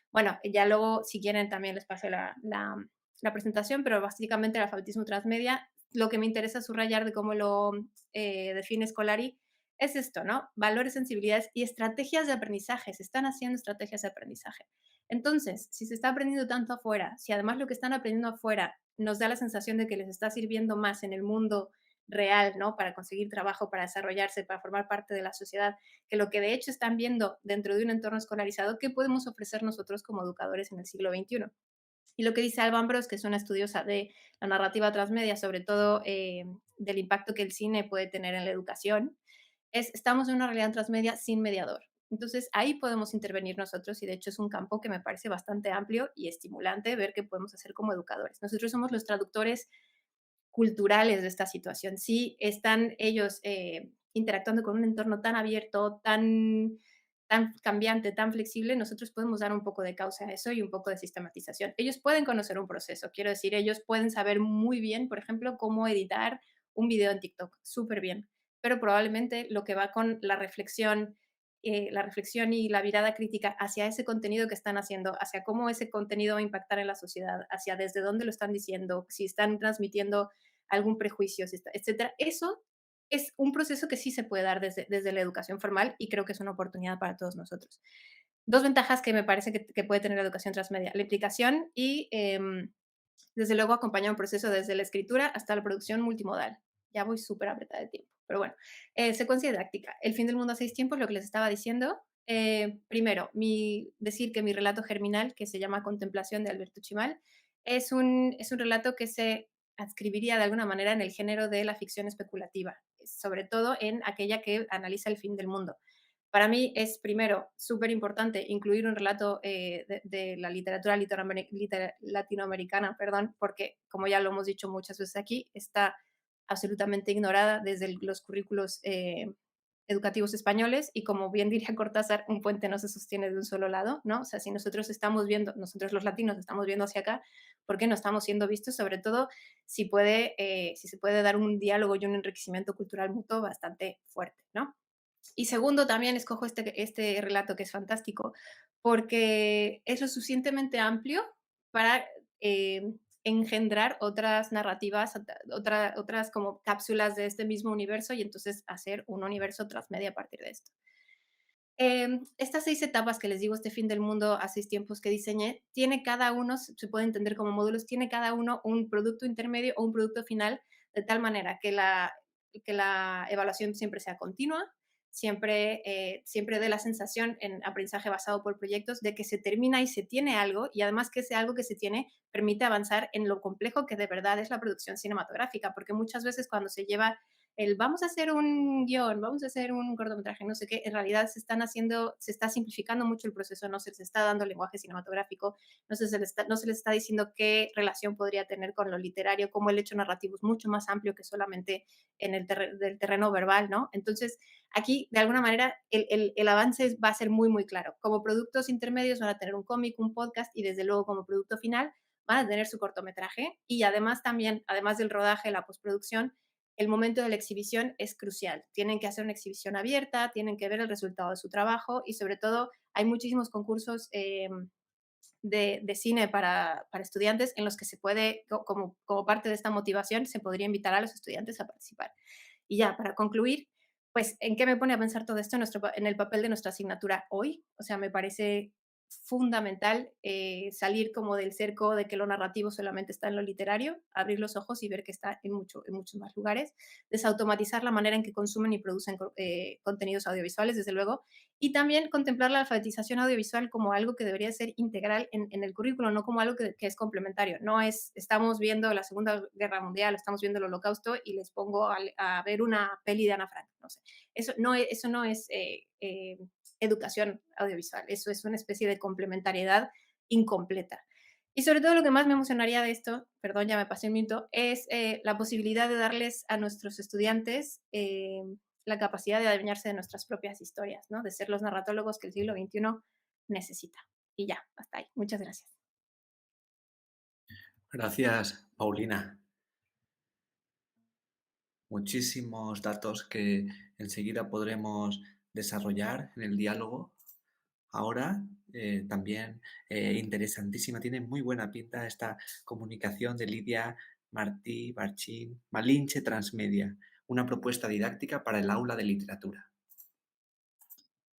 Bueno, ya luego, si quieren, también les paso la presentación, pero básicamente el alfabetismo transmedia, lo que me interesa subrayar de cómo lo define Scolari es esto, ¿no? Valores, sensibilidades y estrategias de aprendizaje. Se están haciendo estrategias de aprendizaje. Entonces, si se está aprendiendo tanto afuera, si además lo que están aprendiendo afuera nos da la sensación de que les está sirviendo más en el mundo real, ¿no? Para conseguir trabajo, para desarrollarse, para formar parte de la sociedad, que lo que de hecho están viendo dentro de un entorno escolarizado, ¿qué podemos ofrecer nosotros como educadores en el siglo XXI? Y lo que dice Alba Ambrós, que es una estudiosa de la narrativa transmedia, sobre todo del impacto que el cine puede tener en la educación, es estamos en una realidad transmedia sin mediador. Entonces ahí podemos intervenir nosotros y de hecho es un campo que me parece bastante amplio y estimulante ver qué podemos hacer como educadores. Nosotros somos los traductores culturales de esta situación. Sí están ellos interactuando con un entorno tan abierto, tan cambiante, tan flexible, nosotros podemos dar un poco de causa a eso y un poco de sistematización. Ellos pueden conocer un proceso, quiero decir, ellos pueden saber muy bien, por ejemplo, cómo editar un video en TikTok, súper bien, pero probablemente lo que va con la reflexión y la mirada crítica hacia ese contenido que están haciendo, hacia cómo ese contenido va a impactar en la sociedad, hacia desde dónde lo están diciendo, si están transmitiendo algún prejuicio, si está, etcétera. Eso es un proceso que sí se puede dar desde la educación formal y creo que es una oportunidad para todos nosotros. Dos ventajas que me parece que puede tener la educación transmedia, la implicación y desde luego acompañar un proceso desde la escritura hasta la producción multimodal. Ya voy súper apretada de tiempo, pero bueno. Secuencia didáctica. El fin del mundo a 6 tiempos, lo que les estaba diciendo. Primero, decir que mi relato germinal, que se llama Contemplación de Alberto Chimal, es un relato que se adscribiría de alguna manera en el género de la ficción especulativa, sobre todo en aquella que analiza el fin del mundo. Para mí es, primero, súper importante incluir un relato de la literatura latinoamericana, perdón, porque, como ya lo hemos dicho muchas veces aquí, está absolutamente ignorada desde los currículos educativos españoles y, como bien diría Cortázar, un puente no se sostiene de un solo lado, ¿no? O sea, si nosotros estamos viendo, nosotros los latinos estamos viendo hacia acá, ¿por qué no estamos siendo vistos? Sobre todo si se puede dar un diálogo y un enriquecimiento cultural mutuo bastante fuerte, ¿no? Y segundo, también escojo este relato que es fantástico porque es lo suficientemente amplio para engendrar otras narrativas, otras como cápsulas de este mismo universo y entonces hacer un universo transmedia a partir de esto. Estas 6 etapas que les digo, este fin del mundo a 6 tiempos que diseñé, tiene cada uno, se puede entender como módulos, tiene cada uno un producto intermedio o un producto final, de tal manera que la evaluación siempre sea continua, siempre dé la sensación en aprendizaje basado por proyectos de que se termina y se tiene algo, y además que ese algo que se tiene permite avanzar en lo complejo que de verdad es la producción cinematográfica, porque muchas veces cuando se lleva vamos a hacer un guión, vamos a hacer un cortometraje, no sé qué, en realidad se está simplificando mucho el proceso, no se les está dando lenguaje cinematográfico, no se les está diciendo qué relación podría tener con lo literario, como el hecho narrativo es mucho más amplio que solamente en del terreno verbal, ¿no? Entonces, aquí, de alguna manera, el avance va a ser muy, muy claro. Como productos intermedios van a tener un cómic, un podcast y desde luego como producto final van a tener su cortometraje y además también, además del rodaje, la postproducción, el momento de la exhibición es crucial. Tienen que hacer una exhibición abierta, tienen que ver el resultado de su trabajo y sobre todo hay muchísimos concursos de cine para estudiantes en los que se puede, como parte de esta motivación, se podría invitar a los estudiantes a participar. Y ya, para concluir, pues, ¿en qué me pone a pensar todo esto en el papel de nuestra asignatura hoy? O sea, me parece fundamental salir como del cerco de que lo narrativo solamente está en lo literario, abrir los ojos y ver que está en muchos más lugares, desautomatizar la manera en que consumen y producen contenidos audiovisuales, desde luego, y también contemplar la alfabetización audiovisual como algo que debería ser integral en el currículo, no como algo que es complementario. No es, estamos viendo la Segunda Guerra Mundial, estamos viendo el Holocausto y les pongo a ver una peli de Ana Frank. No sé. Eso no es educación audiovisual, eso es una especie de complementariedad incompleta. Y sobre todo lo que más me emocionaría de esto, perdón, ya me pasé un minuto, es la posibilidad de darles a nuestros estudiantes la capacidad de adueñarse de nuestras propias historias, ¿no? De ser los narratólogos que el siglo XXI necesita. Y ya, hasta ahí. Muchas gracias. Gracias, Paulina. Muchísimos datos que enseguida podremos desarrollar en el diálogo. Ahora, también interesantísima, tiene muy buena pinta esta comunicación de Lidia Martí Barchín, Malinche Transmedia, una propuesta didáctica para el aula de literatura.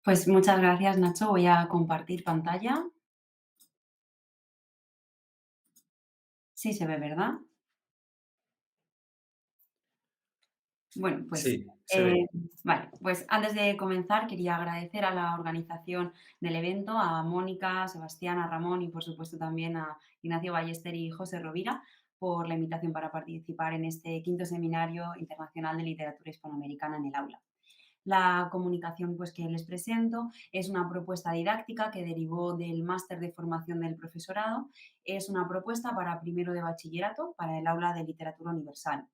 Pues muchas gracias, Nacho. Voy a compartir pantalla. Sí se ve, ¿verdad? Bueno, pues Sí, se ve. vale, pues antes de comenzar quería agradecer a la organización del evento, a Mónica, Sebastián, a Ramón y por supuesto también a Ignacio Ballester y José Rovira por la invitación para participar en este quinto seminario internacional de literatura hispanoamericana en el aula. La comunicación pues, que les presento es una propuesta didáctica que derivó del máster de formación del profesorado. Es una propuesta para primero de bachillerato, para el aula de literatura universal.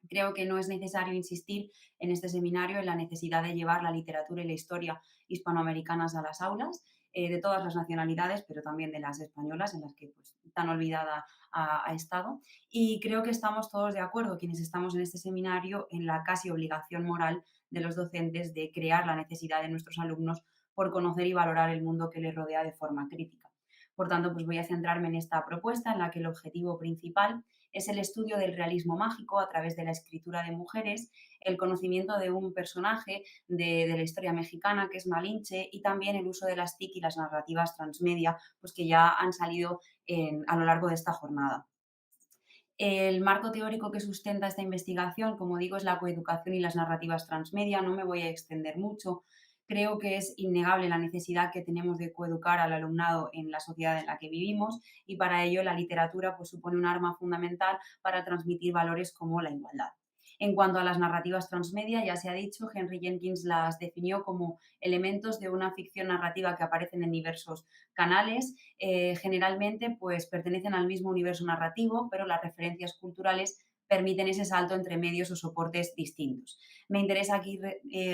Creo que no es necesario insistir en este seminario en la necesidad de llevar la literatura y la historia hispanoamericanas a las aulas, de todas las nacionalidades, pero también de las españolas, en las que pues, tan olvidada ha estado. Y creo que estamos todos de acuerdo, quienes estamos en este seminario, en la casi obligación moral de los docentes de crear la necesidad de nuestros alumnos por conocer y valorar el mundo que les rodea de forma crítica. Por tanto, pues voy a centrarme en esta propuesta en la que el objetivo principal es el estudio del realismo mágico a través de la escritura de mujeres, el conocimiento de un personaje de la historia mexicana que es Malinche y también el uso de las TIC y las narrativas transmedia pues que ya han salido a lo largo de esta jornada. El marco teórico que sustenta esta investigación, como digo, es la coeducación y las narrativas transmedia. No me voy a extender mucho. Creo que es innegable la necesidad que tenemos de coeducar al alumnado en la sociedad en la que vivimos y para ello la literatura pues, supone un arma fundamental para transmitir valores como la igualdad. En cuanto a las narrativas transmedia, ya se ha dicho, Henry Jenkins las definió como elementos de una ficción narrativa que aparecen en diversos canales. Generalmente pues, pertenecen al mismo universo narrativo, pero las referencias culturales permiten ese salto entre medios o soportes distintos. Me interesa aquí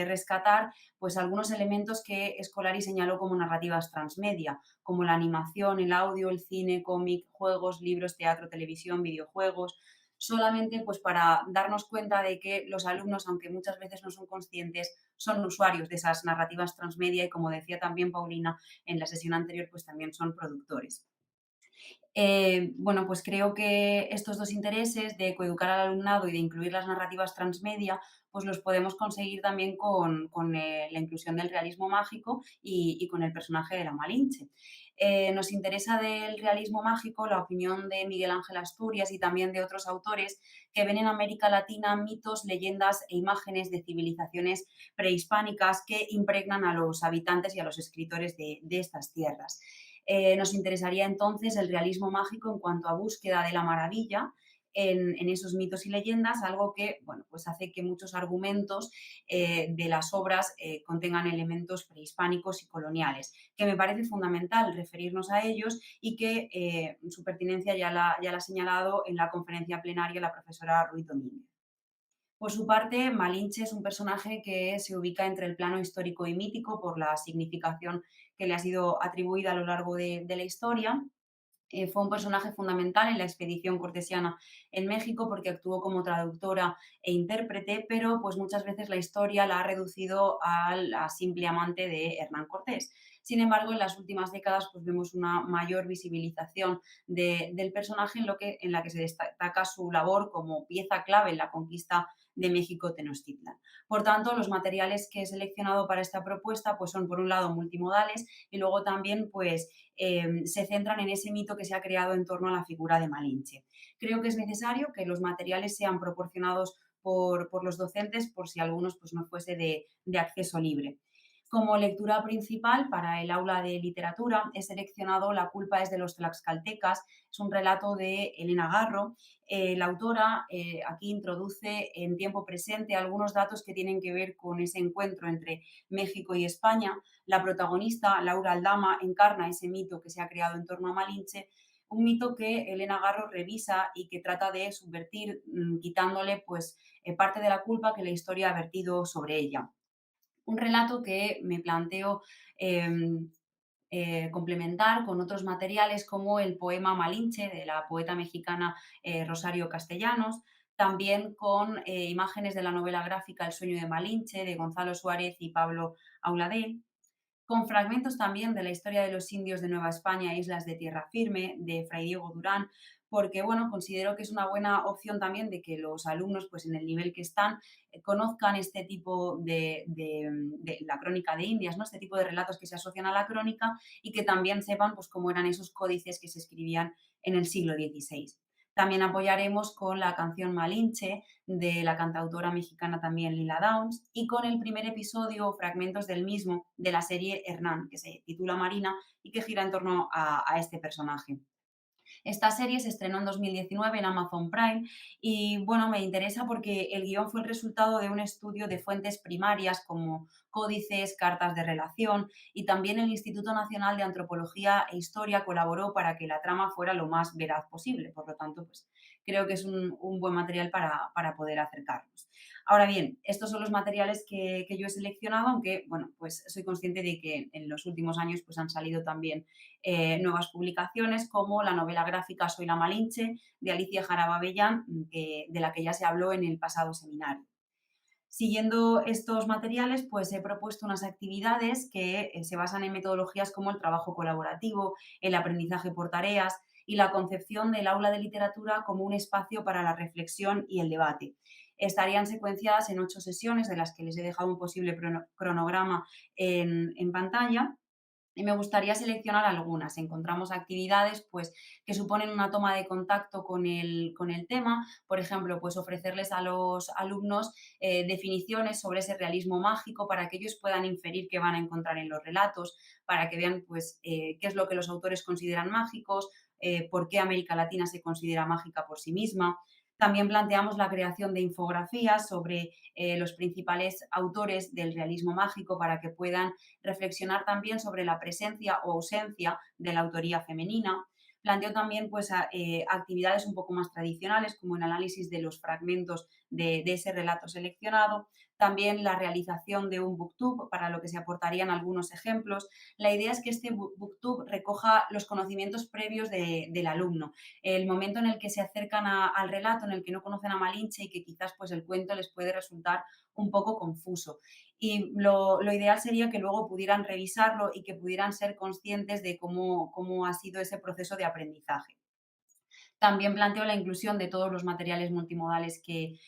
rescatar pues, algunos elementos que Scolari señaló como narrativas transmedia, como la animación, el audio, el cine, cómic, juegos, libros, teatro, televisión, videojuegos, solamente pues, para darnos cuenta de que los alumnos, aunque muchas veces no son conscientes, son usuarios de esas narrativas transmedia y, como decía también Paulina en la sesión anterior, pues también son productores. Bueno, pues creo que estos dos intereses de coeducar al alumnado y de incluir las narrativas transmedia, pues los podemos conseguir también con la inclusión del realismo mágico y con el personaje de la Malinche. Nos interesa del realismo mágico la opinión de Miguel Ángel Asturias y también de otros autores que ven en América Latina mitos, leyendas e imágenes de civilizaciones prehispánicas que impregnan a los habitantes y a los escritores de estas tierras. Nos interesaría entonces el realismo mágico en cuanto a búsqueda de la maravilla en esos mitos y leyendas, algo que bueno, pues hace que muchos argumentos de las obras contengan elementos prehispánicos y coloniales, que me parece fundamental referirnos a ellos y que su pertinencia ya la ha señalado en la conferencia plenaria la profesora Ruiz Domínguez. Por su parte, Malinche es un personaje que se ubica entre el plano histórico y mítico por la significación que le ha sido atribuida a lo largo de la historia. Fue un personaje fundamental en la expedición cortesiana en México porque actuó como traductora e intérprete, pero pues muchas veces la historia la ha reducido a la simple amante de Hernán Cortés. Sin embargo, en las últimas décadas pues vemos una mayor visibilización del personaje en la que se destaca su labor como pieza clave en la conquista de México Tenochtitlan. Por tanto, los materiales que he seleccionado para esta propuesta pues son por un lado multimodales y luego también pues se centran en ese mito que se ha creado en torno a la figura de Malinche. Creo que es necesario que los materiales sean proporcionados por los docentes por si algunos pues, no fuese de acceso libre. Como lectura principal para el aula de literatura he seleccionado La culpa es de los tlaxcaltecas, es un relato de Elena Garro. La autora aquí introduce en tiempo presente algunos datos que tienen que ver con ese encuentro entre México y España. La protagonista, Laura Aldama, encarna ese mito que se ha creado en torno a Malinche, un mito que Elena Garro revisa y que trata de subvertir, quitándole pues, parte de la culpa que la historia ha vertido sobre ella. Un relato que me planteo complementar con otros materiales como el poema Malinche de la poeta mexicana Rosario Castellanos, también con imágenes de la novela gráfica El sueño de Malinche de Gonzalo Suárez y Pablo Auladell, con fragmentos también de la historia de los indios de Nueva España, Islas de Tierra Firme, de Fray Diego Durán, porque bueno, considero que es una buena opción también de que los alumnos, pues en el nivel que están, conozcan este tipo de la crónica de Indias, ¿no? Este tipo de relatos que se asocian a la crónica y que también sepan pues, cómo eran esos códices que se escribían en el siglo XVI. También apoyaremos con la canción Malinche de la cantautora mexicana también Lila Downs y con el primer episodio o fragmentos del mismo de la serie Hernán, que se titula Marina y que gira en torno a este personaje. Esta serie se estrenó en 2019 en Amazon Prime y bueno, me interesa porque el guión fue el resultado de un estudio de fuentes primarias como códices, cartas de relación y también el Instituto Nacional de Antropología e Historia colaboró para que la trama fuera lo más veraz posible. Por lo tanto, pues creo que es un buen material para poder acercarnos. Ahora bien, estos son los materiales que yo he seleccionado, aunque bueno, pues soy consciente de que en los últimos años pues han salido también nuevas publicaciones como la novela gráfica Soy la Malinche de Alicia Jaraba Bellán, de la que ya se habló en el pasado seminario. Siguiendo estos materiales, pues he propuesto unas actividades que se basan en metodologías como el trabajo colaborativo, el aprendizaje por tareas y la concepción del aula de literatura como un espacio para la reflexión y el debate. Estarían secuenciadas en 8 sesiones, de las que les he dejado un posible cronograma en pantalla y me gustaría seleccionar algunas. Encontramos actividades pues, que suponen una toma de contacto con el tema, por ejemplo, pues ofrecerles a los alumnos definiciones sobre ese realismo mágico para que ellos puedan inferir qué van a encontrar en los relatos, para que vean pues, qué es lo que los autores consideran mágicos, por qué América Latina se considera mágica por sí misma. También planteamos la creación de infografías sobre los principales autores del realismo mágico para que puedan reflexionar también sobre la presencia o ausencia de la autoría femenina. Planteo también pues, actividades un poco más tradicionales, como el análisis de los fragmentos de ese relato seleccionado, también la realización de un booktube, para lo que se aportarían algunos ejemplos. La idea es que este booktube recoja los conocimientos previos del alumno, el momento en el que se acercan al relato, en el que no conocen a Malinche y que quizás pues, el cuento les puede resultar un poco confuso. Y lo ideal sería que luego pudieran revisarlo y que pudieran ser conscientes de cómo ha sido ese proceso de aprendizaje. También planteo la inclusión de todos los materiales multimodales que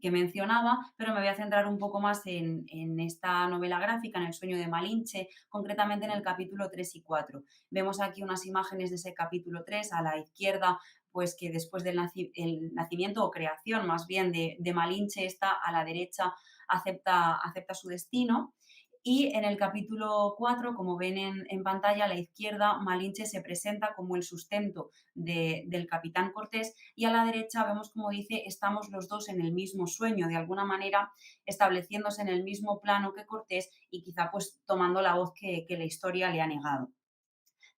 mencionaba, pero me voy a centrar un poco más en esta novela gráfica, en El sueño de Malinche, concretamente en el capítulo 3 y 4. Vemos aquí unas imágenes de ese capítulo 3 a la izquierda, pues que después del el nacimiento o creación más bien de Malinche, está a la derecha, acepta su destino. Y en el capítulo 4, como ven en pantalla, a la izquierda, Malinche se presenta como el sustento del capitán Cortés y a la derecha vemos como dice, estamos los dos en el mismo sueño, de alguna manera estableciéndose en el mismo plano que Cortés y quizá pues tomando la voz que la historia le ha negado.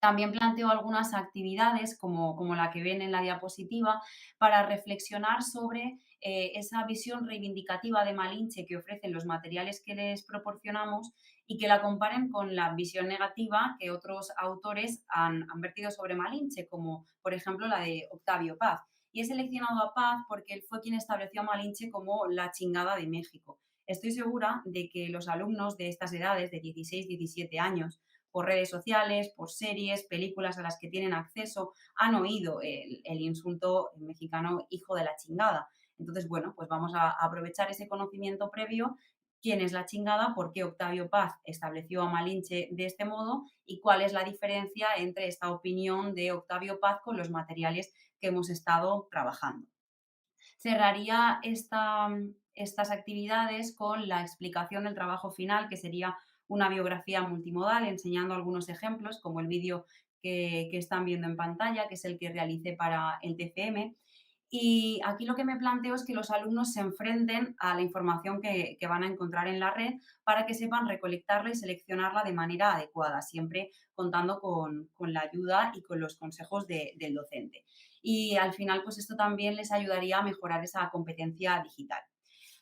También planteo algunas actividades, como la que ven en la diapositiva, para reflexionar sobre esa visión reivindicativa de Malinche que ofrecen los materiales que les proporcionamos y que la comparen con la visión negativa que otros autores han vertido sobre Malinche, como por ejemplo la de Octavio Paz. Y he seleccionado a Paz porque él fue quien estableció a Malinche como la chingada de México. Estoy segura de que los alumnos de estas edades, de 16, 17 años, por redes sociales, por series, películas a las que tienen acceso, han oído el insulto mexicano hijo de la chingada. Entonces, bueno, pues vamos a aprovechar ese conocimiento previo, quién es la chingada, por qué Octavio Paz estableció a Malinche de este modo y cuál es la diferencia entre esta opinión de Octavio Paz con los materiales que hemos estado trabajando. Cerraría estas actividades con la explicación del trabajo final, que sería una biografía multimodal, enseñando algunos ejemplos, como el vídeo que están viendo en pantalla, que es el que realicé para el TFM. Y aquí lo que me planteo es que los alumnos se enfrenten a la información que van a encontrar en la red para que sepan recolectarla y seleccionarla de manera adecuada, siempre contando con la ayuda y con los consejos del docente. Y al final, pues esto también les ayudaría a mejorar esa competencia digital.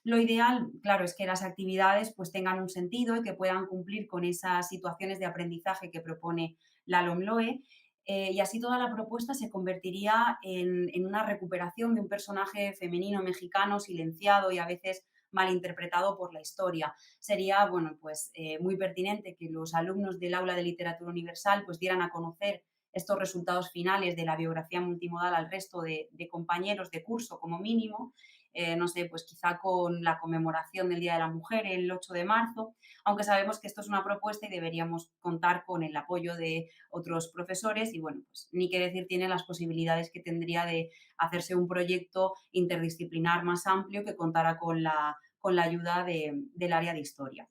Lo ideal, claro, es que las actividades pues tengan un sentido y que puedan cumplir con esas situaciones de aprendizaje que propone la LOMLOE, y así toda la propuesta se convertiría en una recuperación de un personaje femenino mexicano silenciado y a veces malinterpretado por la historia. Sería, bueno, pues muy pertinente que los alumnos del Aula de Literatura Universal pues dieran a conocer estos resultados finales de la biografía multimodal al resto de compañeros de curso como mínimo, no sé, pues quizá con la conmemoración del Día de la Mujer el 8 de marzo, aunque sabemos que esto es una propuesta y deberíamos contar con el apoyo de otros profesores y, bueno, pues ni qué decir tiene las posibilidades que tendría de hacerse un proyecto interdisciplinar más amplio que contara con la ayuda del área de historia.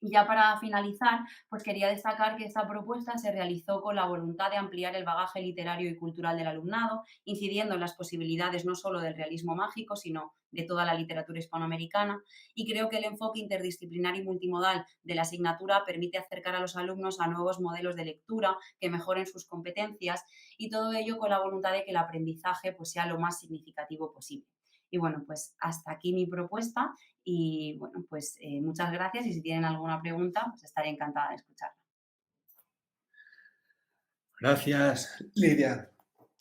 Y ya para finalizar, pues quería destacar que esta propuesta se realizó con la voluntad de ampliar el bagaje literario y cultural del alumnado, incidiendo en las posibilidades no solo del realismo mágico, sino de toda la literatura hispanoamericana. Y creo que el enfoque interdisciplinar y multimodal de la asignatura permite acercar a los alumnos a nuevos modelos de lectura que mejoren sus competencias y todo ello con la voluntad de que el aprendizaje pues, sea lo más significativo posible. Y bueno, pues hasta aquí mi propuesta y bueno, pues muchas gracias y si tienen alguna pregunta, pues estaré encantada de escucharla. Gracias, Lidia.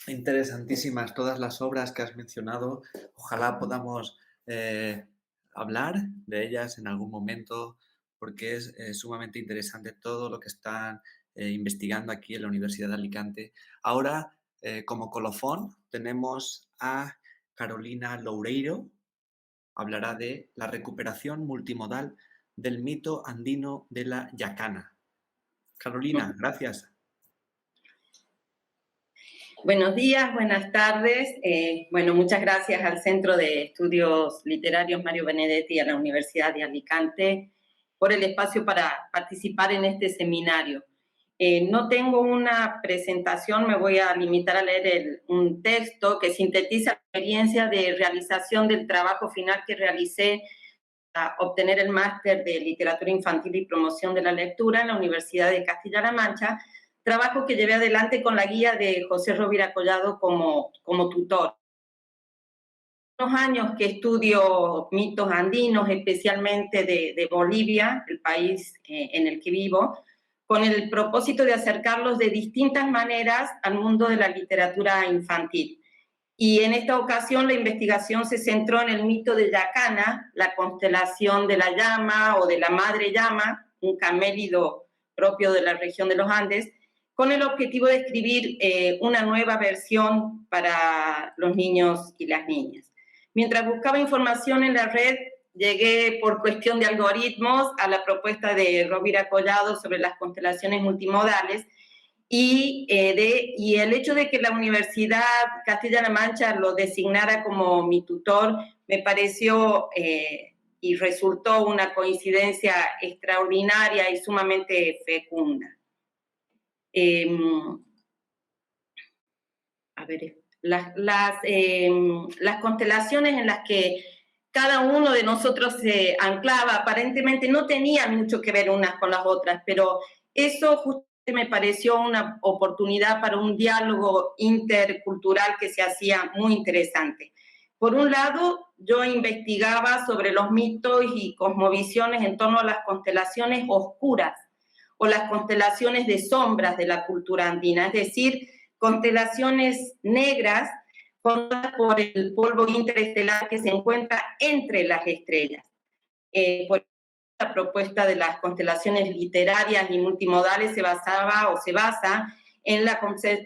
Interesantísimas todas las obras que has mencionado. Ojalá podamos hablar de ellas en algún momento porque es sumamente interesante todo lo que están investigando aquí en la Universidad de Alicante. Ahora, como colofón, tenemos a Carolina Loureiro. Hablará de la recuperación multimodal del mito andino de la yacana. Carolina, gracias. Buenos días, buenas tardes. Bueno, muchas gracias al Centro de Estudios Literarios Mario Benedetti y a la Universidad de Alicante por el espacio para participar en este seminario. No tengo una presentación, me voy a limitar a leer un texto que sintetiza la experiencia de realización del trabajo final que realicé para obtener el máster de Literatura Infantil y Promoción de la Lectura en la Universidad de Castilla-La Mancha, trabajo que llevé adelante con la guía de José Rovira Collado como tutor. Unos años que estudio mitos andinos, especialmente de Bolivia, el país en el que vivo, con el propósito de acercarlos de distintas maneras al mundo de la literatura infantil. Y en esta ocasión la investigación se centró en el mito de Yacana, la constelación de la llama o de la madre llama, un camélido propio de la región de los Andes, con el objetivo de escribir una nueva versión para los niños y las niñas. Mientras buscaba información en la red, llegué por cuestión de algoritmos a la propuesta de Rovira Collado sobre las constelaciones multimodales y el hecho de que la Universidad Castilla-La Mancha lo designara como mi tutor me pareció y resultó una coincidencia extraordinaria y sumamente fecunda. Las constelaciones en las que cada uno de nosotros se anclaba aparentemente no tenían mucho que ver unas con las otras, pero eso justamente me pareció una oportunidad para un diálogo intercultural que se hacía muy interesante. Por un lado, yo investigaba sobre los mitos y cosmovisiones en torno a las constelaciones oscuras o las constelaciones de sombras de la cultura andina, es decir, constelaciones negras formadas por el polvo interestelar que se encuentra entre las estrellas. Por la propuesta de las constelaciones literarias y multimodales se basa en la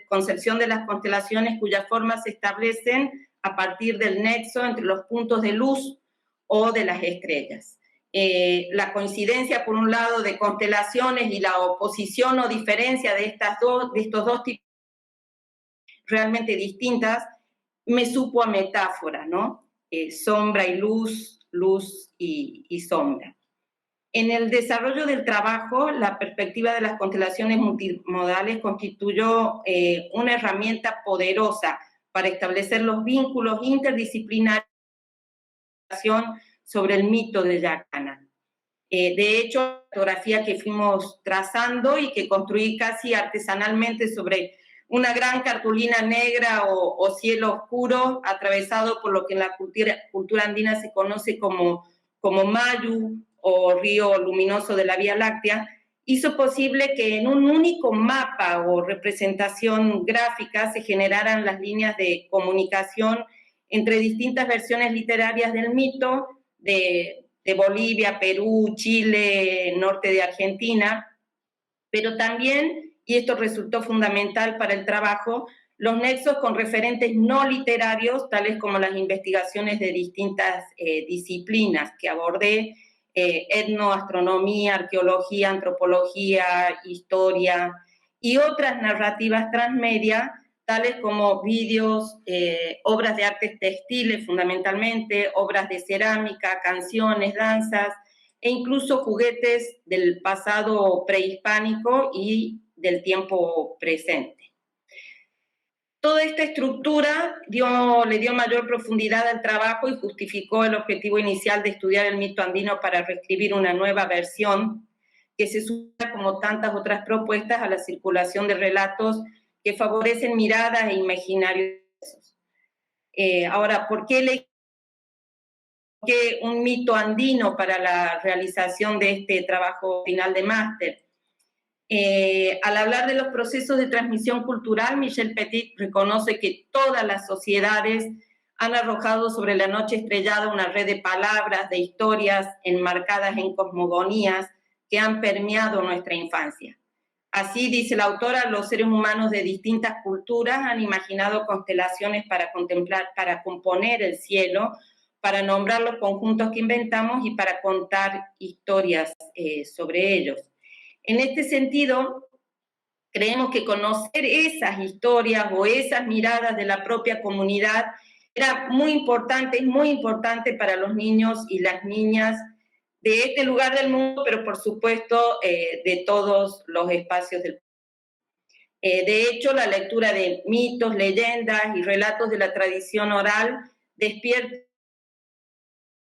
concepción de las constelaciones cuyas formas se establecen a partir del nexo entre los puntos de luz o de las estrellas. La coincidencia, por un lado, de constelaciones y la oposición o diferencia de estos dos tipos realmente distintas, me supo a metáfora, ¿no? Sombra y luz, luz y sombra. En el desarrollo del trabajo, la perspectiva de las constelaciones multimodales constituyó una herramienta poderosa para establecer los vínculos interdisciplinarios sobre el mito de Yacanan. De hecho, la fotografía que fuimos trazando y que construí casi artesanalmente sobre una gran cartulina negra o cielo oscuro atravesado por lo que en la cultura andina se conoce como Mayu o río luminoso de la Vía Láctea, hizo posible que en un único mapa o representación gráfica se generaran las líneas de comunicación entre distintas versiones literarias del mito de Bolivia, Perú, Chile, norte de Argentina, pero también, y esto resultó fundamental para el trabajo, los nexos con referentes no literarios, tales como las investigaciones de distintas disciplinas que abordé, etnoastronomía, arqueología, antropología, historia, y otras narrativas transmedia, tales como vídeos, obras de artes textiles fundamentalmente, obras de cerámica, canciones, danzas, e incluso juguetes del pasado prehispánico y del tiempo presente. Toda esta estructura le dio mayor profundidad al trabajo y justificó el objetivo inicial de estudiar el mito andino para reescribir una nueva versión que se suma, como tantas otras propuestas, a la circulación de relatos que favorecen miradas e imaginarios. Ahora, ¿por qué elegí un mito andino para la realización de este trabajo final de máster? Al hablar de los procesos de transmisión cultural, Michel Petit reconoce que todas las sociedades han arrojado sobre la noche estrellada una red de palabras, de historias enmarcadas en cosmogonías que han permeado nuestra infancia. Así, dice la autora, los seres humanos de distintas culturas han imaginado constelaciones para componer el cielo, para nombrar los conjuntos que inventamos y para contar historias sobre ellos. En este sentido, creemos que conocer esas historias o esas miradas de la propia comunidad era muy importante, es muy importante para los niños y las niñas de este lugar del mundo, pero por supuesto de todos los espacios del mundo. De hecho, la lectura de mitos, leyendas y relatos de la tradición oral despierta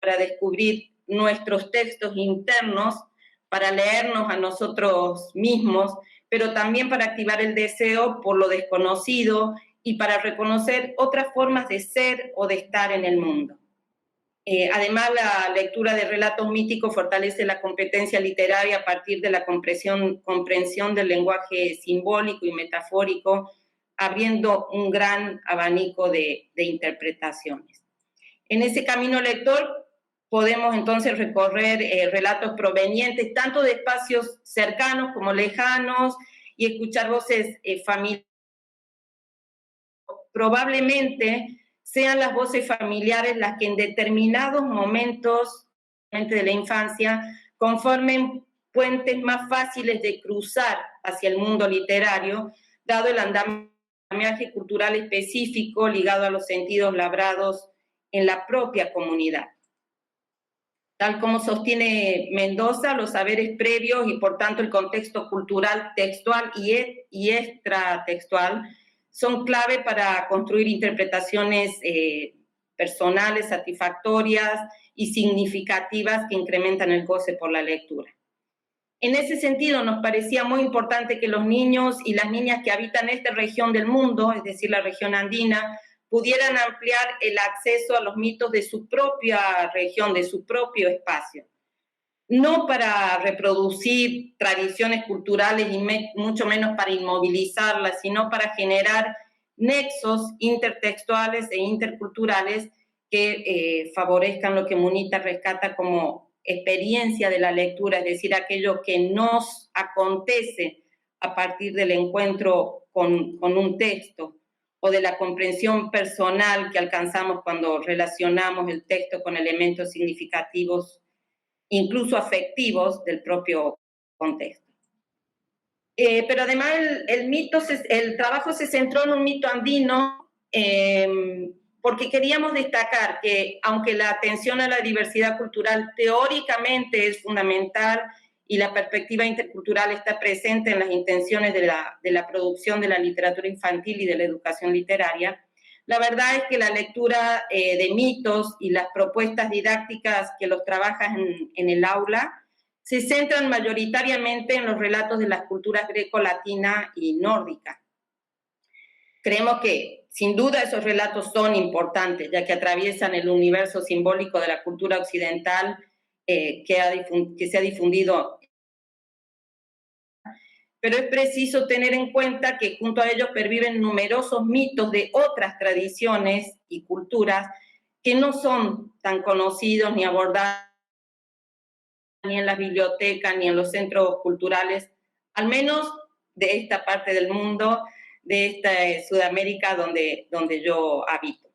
para descubrir nuestros textos internos, para leernos a nosotros mismos, pero también para activar el deseo por lo desconocido y para reconocer otras formas de ser o de estar en el mundo. Además, la lectura de relatos míticos fortalece la competencia literaria a partir de la comprensión del lenguaje simbólico y metafórico, abriendo un gran abanico de interpretaciones. En ese camino lector, podemos entonces recorrer relatos provenientes tanto de espacios cercanos como lejanos y escuchar voces familiares. Probablemente sean las voces familiares las que en determinados momentos de la infancia conformen puentes más fáciles de cruzar hacia el mundo literario, dado el andamiaje cultural específico ligado a los sentidos labrados en la propia comunidad. Tal como sostiene Mendoza, los saberes previos y por tanto el contexto cultural textual y extratextual son clave para construir interpretaciones personales, satisfactorias y significativas que incrementan el goce por la lectura. En ese sentido, nos parecía muy importante que los niños y las niñas que habitan esta región del mundo, es decir, la región andina, pudieran ampliar el acceso a los mitos de su propia región, de su propio espacio. No para reproducir tradiciones culturales y mucho menos para inmovilizarlas, sino para generar nexos intertextuales e interculturales que favorezcan lo que Munita rescata como experiencia de la lectura, es decir, aquello que nos acontece a partir del encuentro con un texto o de la comprensión personal que alcanzamos cuando relacionamos el texto con elementos significativos, incluso afectivos, del propio contexto. Pero además el trabajo se centró en un mito andino porque queríamos destacar que aunque la atención a la diversidad cultural teóricamente es fundamental y la perspectiva intercultural está presente en las intenciones de la producción de la literatura infantil y de la educación literaria, la verdad es que la lectura de mitos y las propuestas didácticas que los trabajan en el aula se centran mayoritariamente en los relatos de las culturas greco-latina y nórdica. Creemos que, sin duda, esos relatos son importantes, ya que atraviesan el universo simbólico de la cultura occidental que se ha difundido. Pero es preciso tener en cuenta que junto a ellos perviven numerosos mitos de otras tradiciones y culturas que no son tan conocidos ni abordados ni en las bibliotecas ni en los centros culturales, al menos de esta parte del mundo, de esta Sudamérica donde yo habito.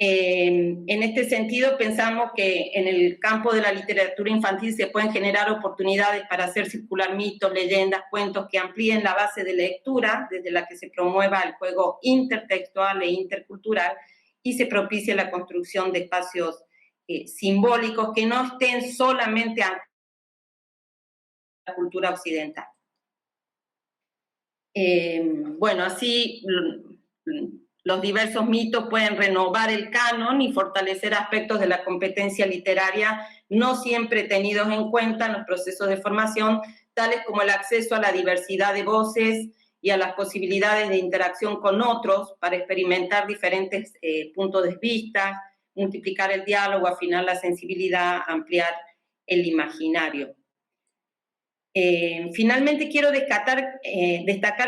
En este sentido, pensamos que en el campo de la literatura infantil se pueden generar oportunidades para hacer circular mitos, leyendas, cuentos que amplíen la base de lectura, desde la que se promueva el juego intertextual e intercultural y se propicie la construcción de espacios simbólicos que no estén solamente a la cultura occidental. Bueno, así los diversos mitos pueden renovar el canon y fortalecer aspectos de la competencia literaria no siempre tenidos en cuenta en los procesos de formación, tales como el acceso a la diversidad de voces y a las posibilidades de interacción con otros para experimentar diferentes puntos de vista, multiplicar el diálogo, afinar la sensibilidad, ampliar el imaginario. Finalmente quiero destacar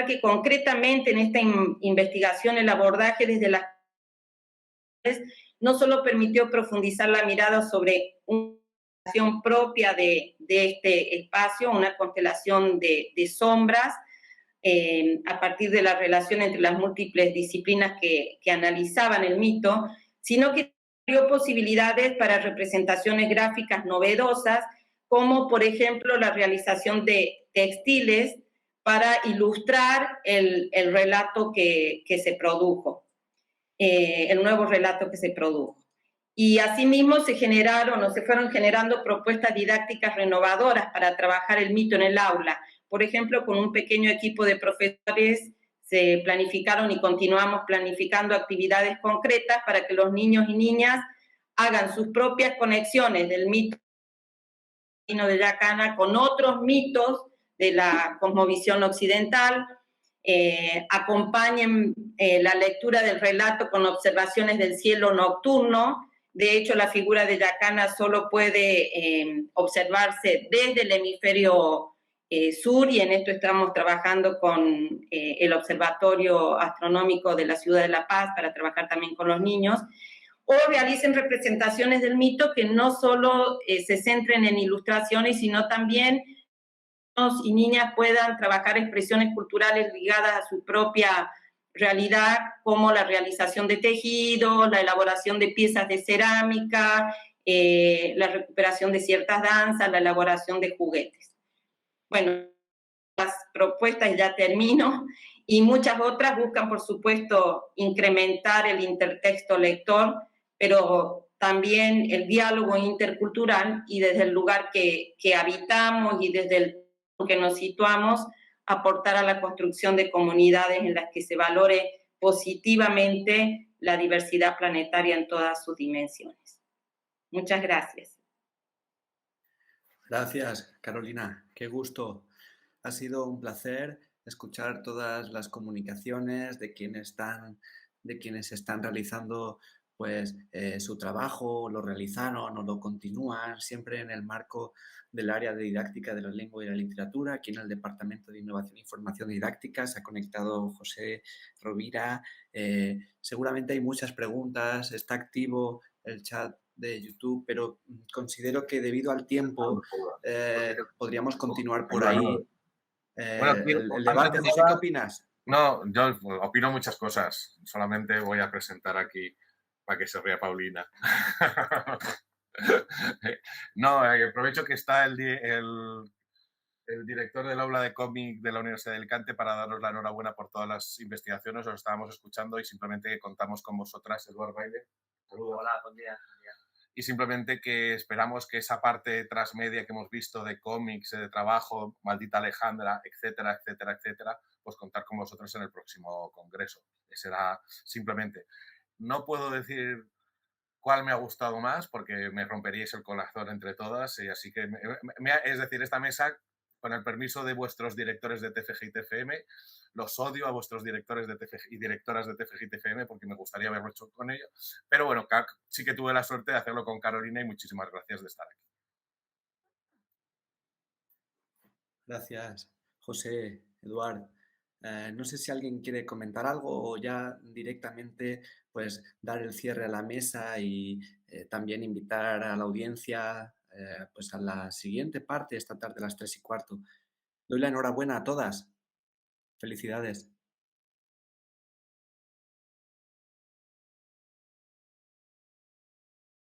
que concretamente en esta investigación el abordaje desde las no solo permitió profundizar la mirada sobre una constelación propia de este espacio, una constelación de sombras, a partir de la relación entre las múltiples disciplinas que analizaban el mito, sino que dio posibilidades para representaciones gráficas novedosas, como por ejemplo la realización de textiles para ilustrar el relato que se produjo, el nuevo relato que se produjo. Y asimismo se fueron generando propuestas didácticas renovadoras para trabajar el mito en el aula. Por ejemplo, con un pequeño equipo de profesores se planificaron y continuamos planificando actividades concretas para que los niños y niñas hagan sus propias conexiones del mito de Yacana con otros mitos de la cosmovisión occidental, acompañen la lectura del relato con observaciones del cielo nocturno. De hecho, la figura de Yacana solo puede observarse desde el hemisferio sur, y en esto estamos trabajando con el Observatorio Astronómico de la Ciudad de La Paz para trabajar también con los niños, o realicen representaciones del mito que no solo se centren en ilustraciones, sino también niños y niñas puedan trabajar expresiones culturales ligadas a su propia realidad, como la realización de tejidos, la elaboración de piezas de cerámica, la recuperación de ciertas danzas, la elaboración de juguetes. Bueno, las propuestas, ya termino, y muchas otras buscan, por supuesto, incrementar el intertexto lector, pero también el diálogo intercultural, y desde el lugar que habitamos y desde el que nos situamos, aportar a la construcción de comunidades en las que se valore positivamente la diversidad planetaria en todas sus dimensiones. Muchas gracias. Gracias, Carolina. Qué gusto. Ha sido un placer escuchar todas las comunicaciones de quienes están de quienes están realizando pues, su trabajo, lo realizaron o lo continúan, siempre en el marco del área de didáctica de la lengua y la literatura. Aquí en el Departamento de Innovación e Información Didáctica se ha conectado José Rovira. Seguramente hay muchas preguntas, está activo el chat de YouTube, pero considero que debido al tiempo podríamos continuar por ahí. Bueno, El debate, José, ¿qué opinas? No, yo opino muchas cosas. Solamente voy a presentar aquí para que se ría Paulina. No, aprovecho que está el director del aula de cómic de la Universidad de Alicante para daros la enhorabuena por todas las investigaciones. Os estábamos escuchando y simplemente contamos con vosotras, Eduard Baile. Saludos. Hola, buen día. Y simplemente que esperamos que esa parte transmedia que hemos visto de cómics, de trabajo, Maldita Alejandra, etcétera, etcétera, etcétera, pues contar con vosotros en el próximo congreso. Será simplemente. No puedo decir cuál me ha gustado más porque me romperíais el corazón entre todas, y así que, es decir, esta mesa, con el permiso de vuestros directores de TFG y TFM, los odio a vuestros directores de TFG y directoras de TFG y TFM porque me gustaría haberlo hecho con ellos, pero bueno, sí que tuve la suerte de hacerlo con Carolina y muchísimas gracias de estar aquí. Gracias, José, Eduard. No sé si alguien quiere comentar algo o ya directamente pues dar el cierre a la mesa y también invitar a la audiencia pues a la siguiente parte esta tarde a las 3:15. Doy la enhorabuena a todas. Felicidades.